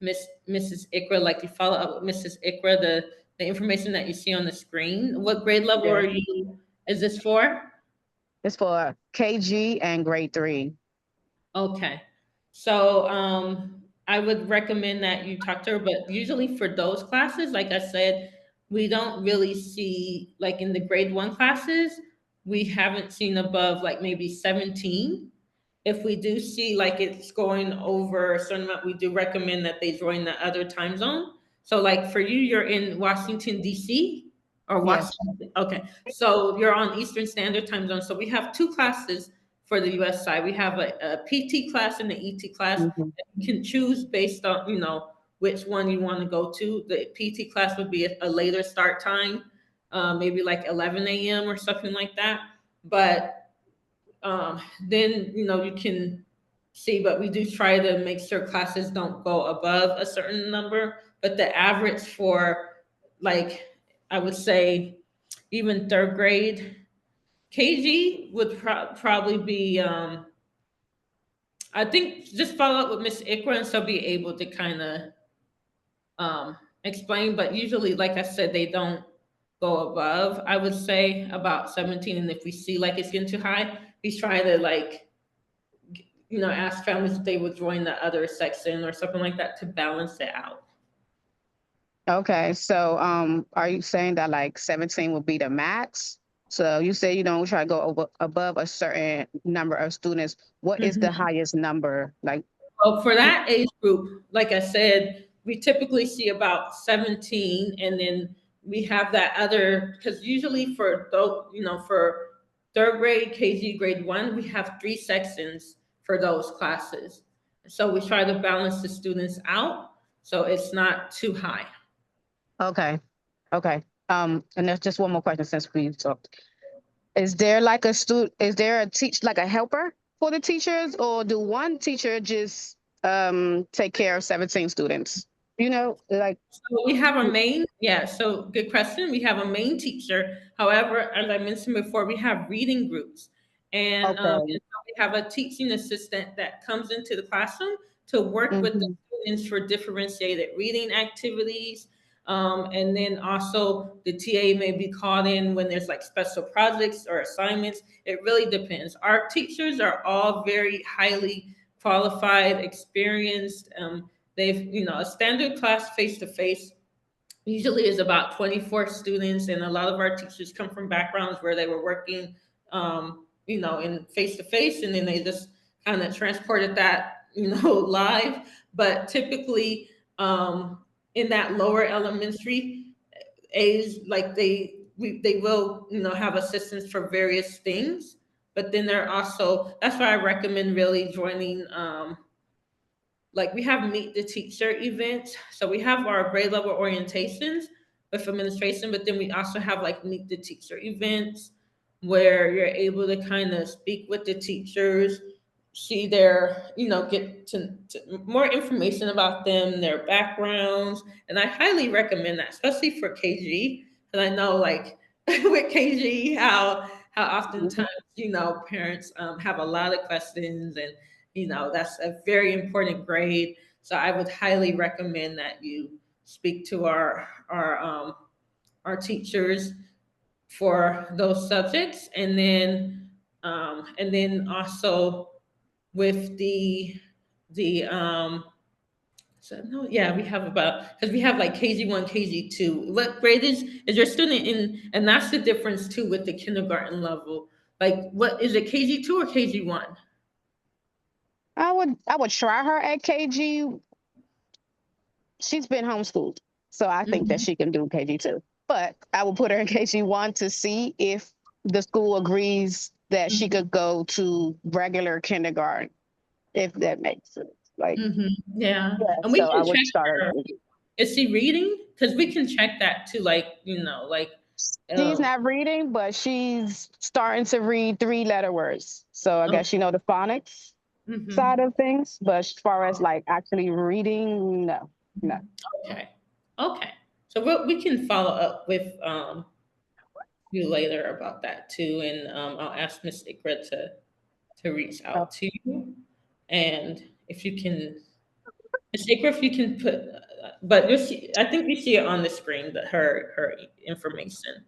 Mrs. Ikra, like you follow up with Mrs. Ikra, the information that you see on the screen. What grade level Yeah. is this for? It's for KG and grade 3. Okay. So I would recommend that you talk to her, but usually for those classes, like I said, we don't really see, like in the grade 1 classes, we haven't seen above like maybe 17. If we do see like it's going over a certain amount, we do recommend that they join the other time zone. So like for you, you're in Washington, DC or Yes. Washington. Okay. So you're on Eastern Standard Time Zone. So we have 2 classes for the US side. We have a PT class and an ET class. Mhm. You can choose based on, which one you want to go to. The PT class would be a later start time, maybe like 11 a.m. or something like that. But then you can see, but we do try to make sure classes don't go above a certain number. But the average for, like, I would say even 3rd grade KG would probably be I think just follow up with Miss Ikra and she'll be able to kind of explain. But usually, like I said, they don't go above, I would say, about 17. And if we see like it's getting too high, we try to like ask families if they would join the other section or something like that to balance it out. Okay, so are you saying that like 17 would be the max? So you say you don't try to go above a certain number of students. What is the Mhm. highest number? Like, Well, for that age group, like I said, we typically see about 17, and then we have that other, because usually for those, for 3rd grade, KG grade 1, we have 3 sections for those classes. So we try to balance the students out so it's not too high. okay, okay. And there's just one more question since we talked. Is there like is there like a helper for the teachers, or do one teacher just take care of 17 students? Like, So we have a main, yeah, so good question. We have a main teacher. However, as I mentioned before, we have reading groups. And okay. so we have a teaching assistant that comes into the classroom to work with the Mhm. students for differentiated reading activities. And then also the TA may be called in when there's like special projects or assignments. It really depends. Our teachers are all very highly qualified, experienced. They've, a standard class face to face usually is about 24 students, and a lot of our teachers come from backgrounds where they were working in face to face, and then they just kind of transported that live. But typically in that lower elementary age, like they will have assistance for various things. But then they're also, that's why I recommend really joining like we have meet the teacher events. So we have our grade level orientations with administration, but then we also have like meet the teacher events where you're able to kind of speak with the teachers, see their, get to more information about them, their backgrounds. And I highly recommend that, especially for KG. And I know like with KG, how oftentimes, parents have a lot of questions, and that's a very important grade. So I would highly recommend that you speak to our teachers for those subjects. And then also with the so no, yeah, we have about, because we have like KG1, KG2. What grade is your student in? And that's the difference too with the kindergarten level. Like, what is it, KG2 or KG1? I would try her at KG. She's been homeschooled, so I think that she can do KG2. But I will put her in KG1 to see if the school agrees that she could go to regular kindergarten, if that makes sense. Like, Yeah. yeah, And we so I can would check start her. her. Is she reading? Because we can check that too, like, She's um, not reading, but she's starting to read three-letter words. So I oh, guess she know the phonics side of things, but as far as like actually reading, no. okay. Okay. So we can follow up with you later about that too. And I'll ask Miss Ikra to reach out to you. And if you can, Miss Ikra, if you can put, but you'll see, I think you see it on the screen, that her information.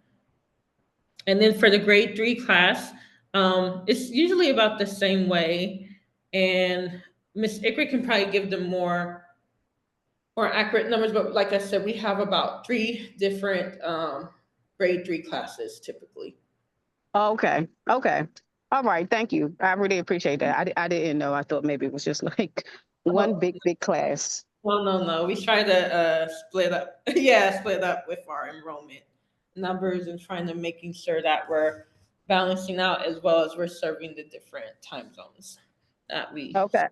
And then for the grade 3 class, it's usually about the same way. And Miss Ikra can probably give them more accurate numbers, but like I said, we have about 3 different grade 3 classes typically. Okay. All right. Thank you. I really appreciate that. I didn't know. I thought maybe it was just like one big class. Well, no. We try to split up, yeah, split up with our enrollment numbers and trying to making sure that we're balancing out as well as we're serving the different time zones that we. Okay.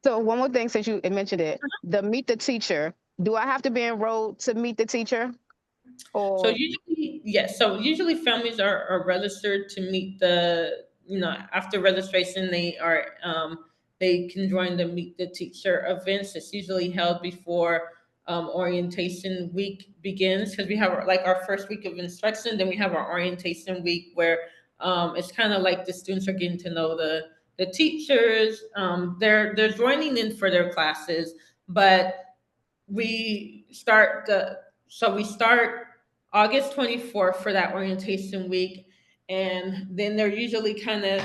So one more thing, since you mentioned it, the meet the teacher. Do I have to be enrolled to meet the teacher? So Or usually, yes. So usually families are registered to meet after registration, they can join the meet the teacher events. It's usually held before orientation week begins, because we have like our first week of instruction, then we have our orientation week where it's kind of like the students are getting to know the teachers. They're joining in for their classes, but we start August 24th for that orientation week. And then they're usually kind of,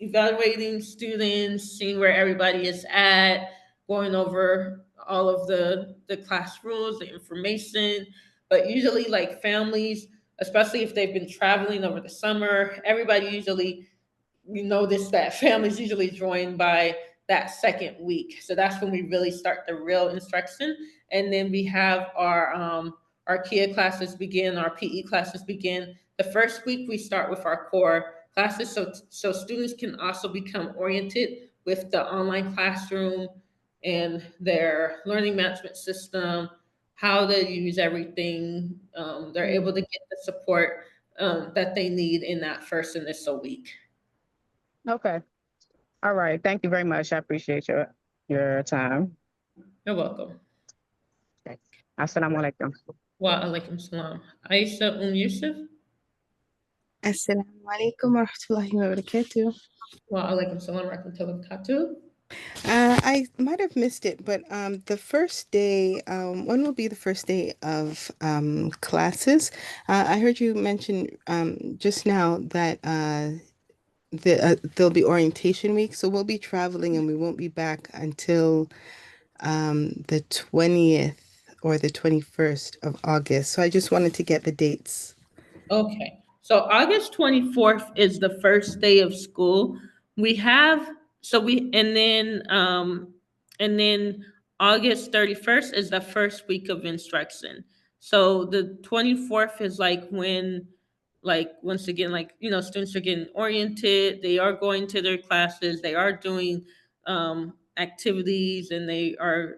evaluating students, seeing where everybody is at, going over all of the class rules, the information. But usually, like families, especially if they've been traveling over the summer, everybody usually, notice that families usually join by that second week. So that's when we really start the real instruction. And then we have our KIA classes begin, our PE classes begin. The first week we start with our core classes, so students can also become oriented with the online classroom and their learning management system, how to use everything. They're able to get the support that they need in that first initial week. okay. All right. Thank you very much. I appreciate your time. You're welcome. Okay. Assalamu alaikum. Wa alaikum salam. Aisha Yusuf. Assalamu alaikum wa rahmatullahi wa barakatuh. Wa alaikum salam wa rahmatullahi wa barakatuh. I might have missed it, but the first day, when will be the first day of classes? I heard you mention just now that there'll be orientation week, so we'll be traveling and we won't be back until the 20th or the 21st of August. So I just wanted to get the dates. Okay, so August 24th is the first day of school. We have, so we, and then August 31st is the first week of instruction. So the 24th is like when, like, once again, like, students are getting oriented, they are going to their classes, they are doing activities, and they are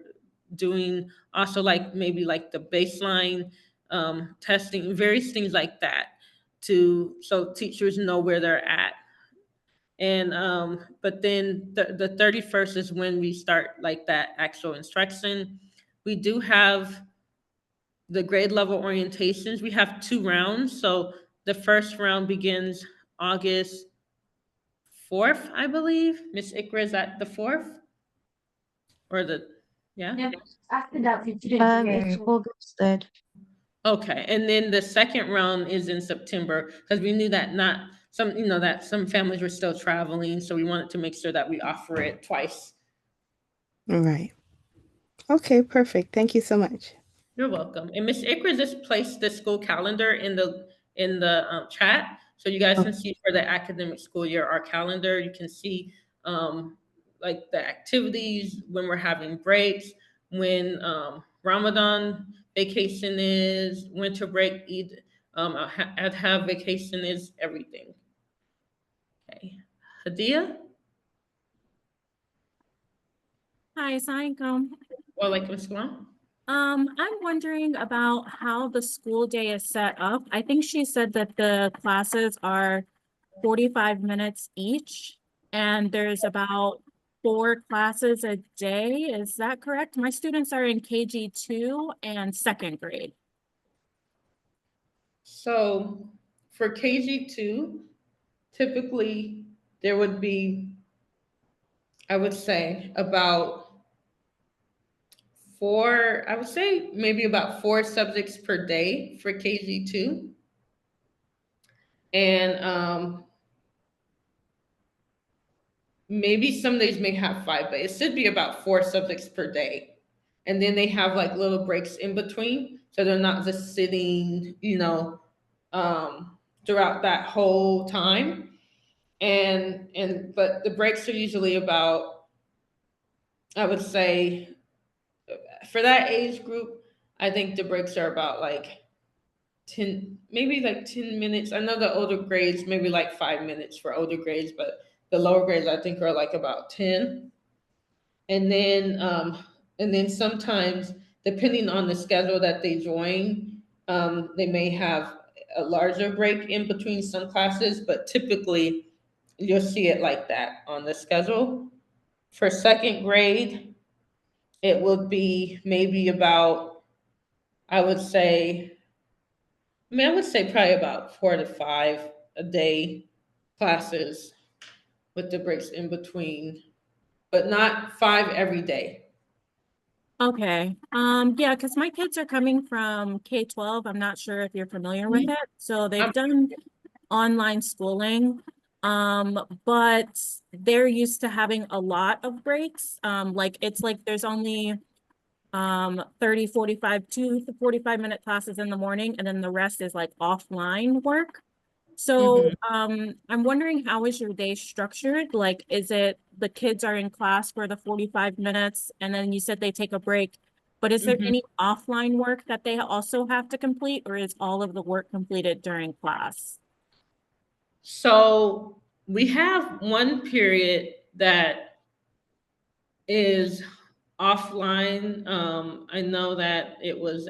doing also like maybe like the baseline testing, various things like that, to so teachers know where they're at. And but then the 31st is when we start like that actual instruction. We do have the grade level orientations. We have 2 rounds. So the first round begins August 4th, I believe. Miss Ikra, is that the 4th? Or the, yeah? Yeah. After that, it's August 3rd. Okay, and then the second round is in September, because we knew that not some, that some families were still traveling, so we wanted to make sure that we offer it twice. All right. Okay, perfect. Thank you so much. You're welcome. And Ms. Ikra just placed the school calendar in the chat, so you guys can see for the academic school year our calendar. You can see like the activities, when we're having breaks, when Ramadan vacation is, winter break, Eid Adha vacation is, everything. Okay, Hadia. Hi, Assalamualaikum. Walaikum salam. I'm wondering about how the school day is set up. I think she said that the classes are 45 minutes each, and there's about 4 classes a day. Is that correct? My students are in KG2 and 2nd grade. So for KG2, typically there would be, I would say, maybe about 4 subjects per day for KG2. And maybe some days may have 5, but it should be about 4 subjects per day. And then they have like little breaks in between, so they're not just sitting, throughout that whole time. But the breaks are usually about, I would say, for that age group, I think the breaks are about like 10, maybe like 10 minutes. I know the older grades, maybe like 5 minutes for older grades, but the lower grades, I think, are like about 10. And then sometimes, depending on the schedule that they join, they may have a larger break in between some classes, but typically you'll see it like that on the schedule. For 2nd grade, it would be maybe about, I would say, probably about 4 to 5 a day classes with the breaks in between, but not 5 every day. Okay. Yeah, because my kids are coming from K-12. I'm not sure if you're familiar with it. So they've done online schooling, but they're used to having a lot of breaks. Like it's like there's only 30, 45, 2 to 45-minute classes in the morning, and then the rest is like offline work. So I'm wondering, how is your day structured? Like, is it the kids are in class for the 45 minutes and then you said they take a break, but is there any offline work that they also have to complete, or is all of the work completed during class? So we have one period that is offline. I know that it was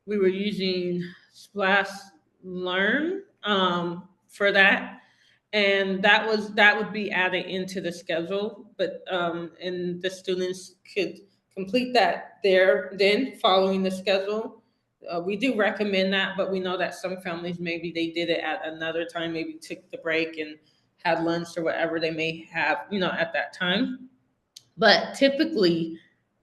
we were using Splash Learn for that, and that would be added into the schedule. But and the students could complete that there then following the schedule. We do recommend that, but we know that some families, maybe they did it at another time, maybe took the break and had lunch or whatever they may have, at that time. But typically,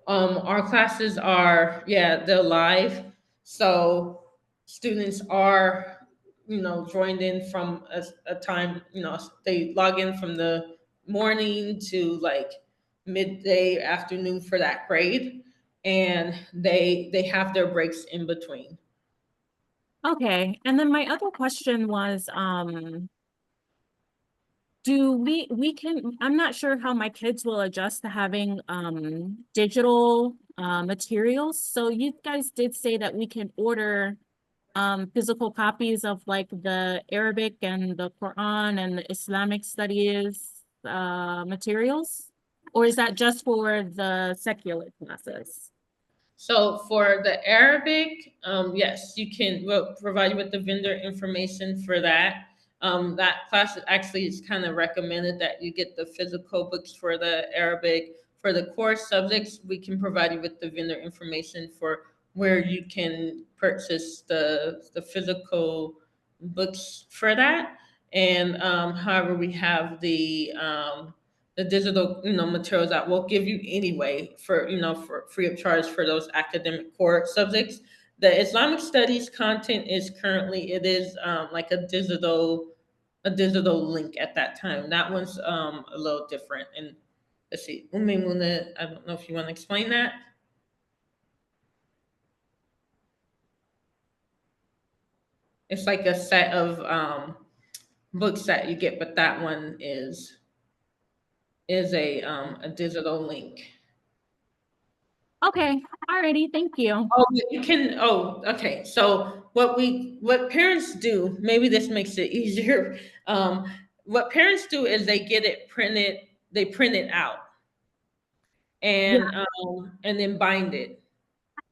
our classes are, they're live. So students are, joined in from a time, they log in from the morning to like midday, afternoon for that grade. And they have their breaks in between. Okay, and then my other question was, I'm not sure how my kids will adjust to having digital materials. So you guys did say that we can order physical copies of like the Arabic and the Quran and the Islamic studies materials, or is that just for the secular classes? So for the Arabic, yes, we'll provide you with the vendor information for that. That class actually is kind of recommended that you get the physical books for the Arabic. For the core subjects, we can provide you with the vendor information for where you can purchase the physical books for that. And however, we have the digital, materials that we'll give you anyway for free of charge for those academic core subjects. The Islamic studies content is currently, it is like a digital link at that time. That one's a little different. And let's see, Muna, I don't know if you want to explain that. It's like a set of books that you get, but that one is a digital link. Okay, alrighty, thank you. Oh, you can, okay. So what parents do, maybe this makes it easier. What parents do is they get it printed, they print it out and then bind it.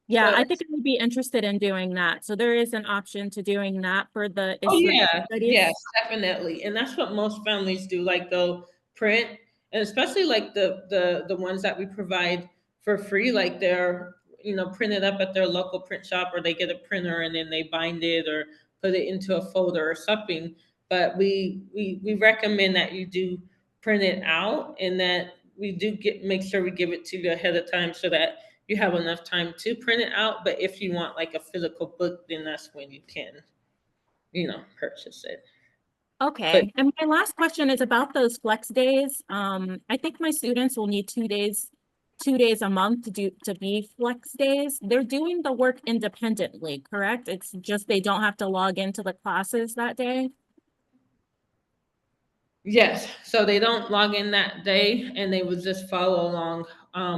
Yeah, So I think I would be interested in doing that. So there is an option to doing that for the Oh Islamic yeah, studies. yes, definitely. And that's what most families do. Like they'll print, and especially like the ones that we provide for free, like they're printed up at their local print shop, or they get a printer and then they bind it or put it into a folder or something. But we recommend that you do print it out, and that we do make sure we give it to you ahead of time so that you have enough time to print it out. But if you want like a physical book, then that's when you can purchase it. Okay, and my last question is about those flex days. I think my students will need 2 days a month to be flex days. They're doing the work independently, correct? It's just they don't have to log into the classes that day. Yes, so they don't log in that day, and they would just follow along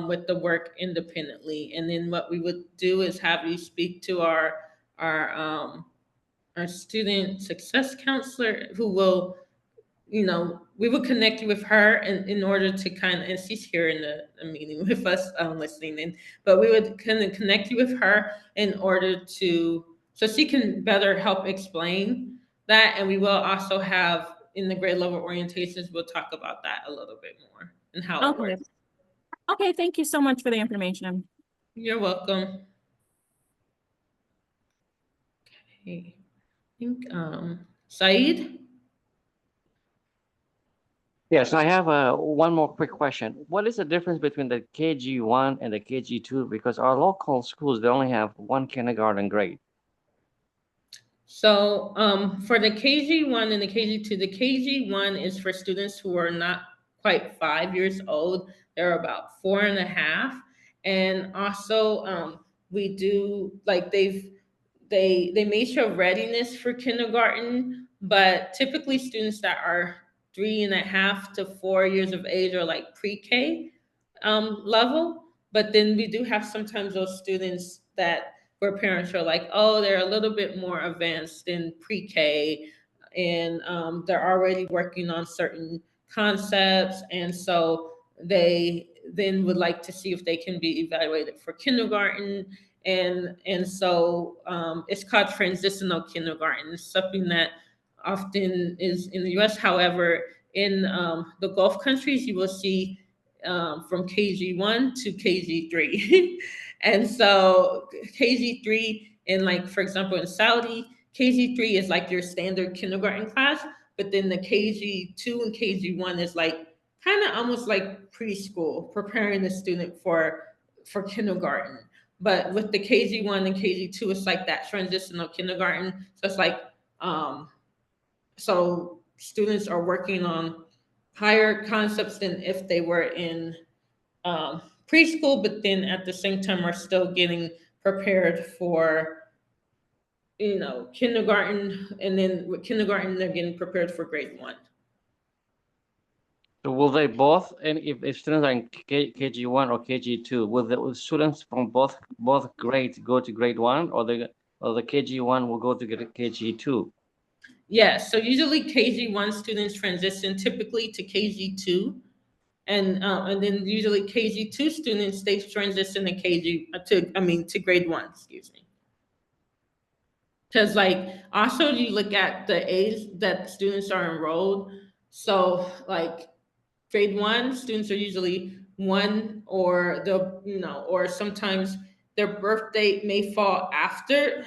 with the work independently. And then what we would do is have you speak to our student success counselor, who will, we will connect you with her in order to and she's here in the meeting with us listening in, but we would kind of connect you with her in order so she can better help explain that. And we will also have in the grade level orientations, we'll talk about that a little bit more and how it works. Okay, thank you so much for the information. You're welcome. Okay, I think Saeed. Yes, I have one more quick question. What is the difference between the KG1 and the KG2? Because our local schools, they only have one kindergarten grade. So for the KG1 and the KG2, the KG1 is for students who are not quite 5 years old. They're about 4.5. And also we do like they may show readiness for kindergarten, but typically students that are 3.5 to 4 years of age are like pre-K level. But then we do have sometimes those students where parents are like, oh, they're a little bit more advanced in pre-K, and they're already working on certain concepts, and so they then would like to see if they can be evaluated for kindergarten. And so it's called transitional kindergarten. It's something that often is in the U.S. However, in the Gulf countries, you will see from KG1 to KG3. And so KG3 in, like, for example, in Saudi, KG3 is like your standard kindergarten class, but then the KG2 and KG1 is like kind of almost like preschool, preparing the student for kindergarten. But with the KG1 and KG2, it's like that transitional kindergarten. So it's like, so students are working on higher concepts than if they were in preschool, but then at the same time are still getting prepared for, kindergarten, and then with kindergarten, they're getting prepared for grade 1. So will they both, and if students are in KG1 or KG2, will the students from both grades go to grade 1, or the KG1 will go to KG2? Yes, so usually KG1 students transition typically to KG2, and then usually KG2 students they transition to grade 1. Excuse me. Because like also you look at the age that students are enrolled. So like grade 1 students are usually 1, or or sometimes their birth date may fall after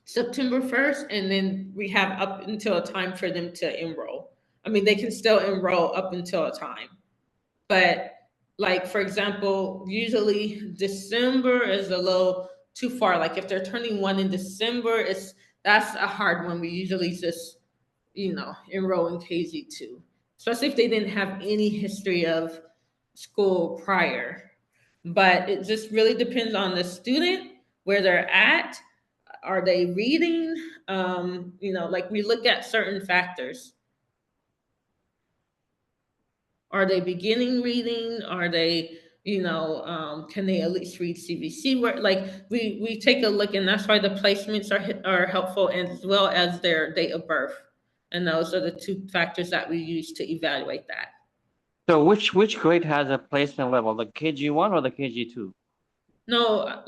September 1st, and then we have up until a time for them to enroll. I mean, they can still enroll up until a time. But like, for example, usually December is a little too far. Like if they're turning 1 in December, that's a hard one. We usually just, enroll in KG2, especially if they didn't have any history of school prior. But it just really depends on the student, where they're at. Are they reading? Like we look at certain factors. Are they beginning reading? Are they, can they at least read CBC? Like we take a look, and that's why the placements are helpful, as well as their date of birth. And those are the 2 factors that we use to evaluate that. So which grade has a placement level, the KG1 or the KG2? No,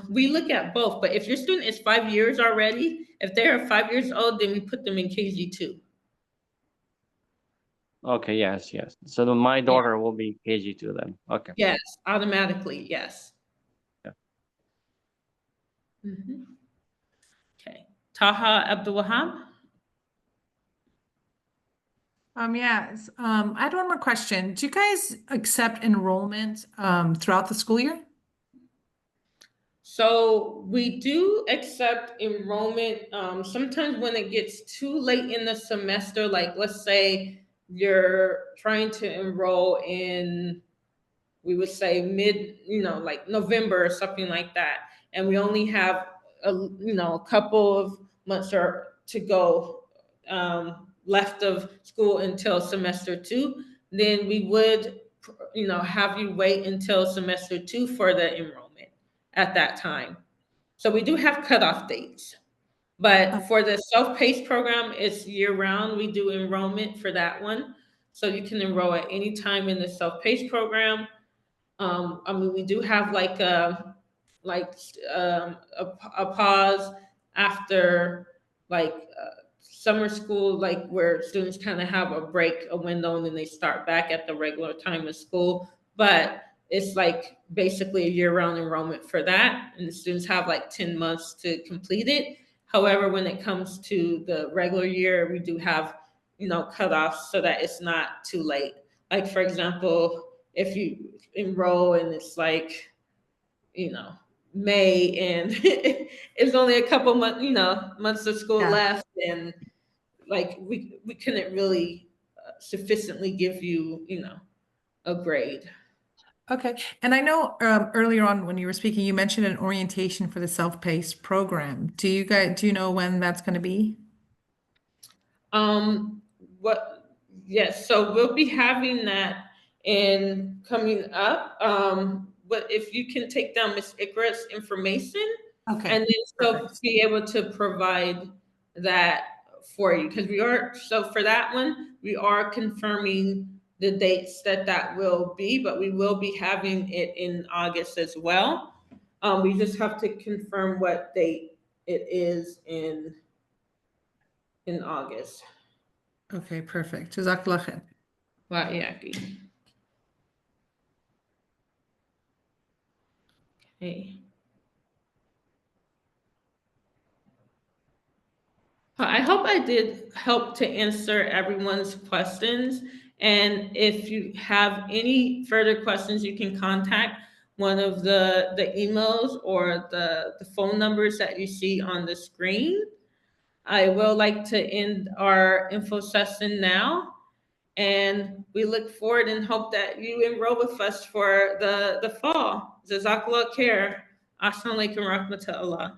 we look at both, but if your student is 5 years already, if they are 5 years old, then we put them in KG2. Okay, yes. So then my daughter will be KG2 then. Okay. Yes, automatically, yes. Yeah. Okay. Taha Abdul Wahab. Yes. I had one more question. Do you guys accept enrollment throughout the school year? So we do accept enrollment. Sometimes when it gets too late in the semester, like let's say you're trying to enroll in, we would say like November or something like that, and we only have a couple of months to go left of school until semester 2, then we would have you wait until semester 2 for the enrollment at that time. So we do have cutoff dates. But for the self-paced program, it's year-round. We do enrollment for that one. So you can enroll at any time in the self-paced program. We do have a pause after summer school, like where students kind of have a break, a window, and then they start back at the regular time of school. But it's like basically a year-round enrollment for that, and the students have like 10 months to complete it. However, when it comes to the regular year, we do have cutoffs so that it's not too late. Like for example, if you enroll and it's like, May, and it's only a couple months of school left, and like we couldn't really sufficiently give you, a grade. Okay. And I know earlier on when you were speaking, you mentioned an orientation for the self-paced program. Do you know when that's going to be? Yes, so we'll be having that in coming up. But if you can take down Miss Icarus' information, Okay, and then she'll be able to provide that for you, because for that one, we are confirming the dates that will be, but we will be having it in August as well. We just have to confirm what date it is in August. Okay, perfect. Jazakallah khair. Wa iyaki. Okay. I hope I did help to answer everyone's questions. And if you have any further questions, you can contact one of the emails or the phone numbers that you see on the screen. I will like to end our info session now. And we look forward and hope that you enroll with us for the fall. Jazakallah khair. Assalamu alaikum rahmatullah.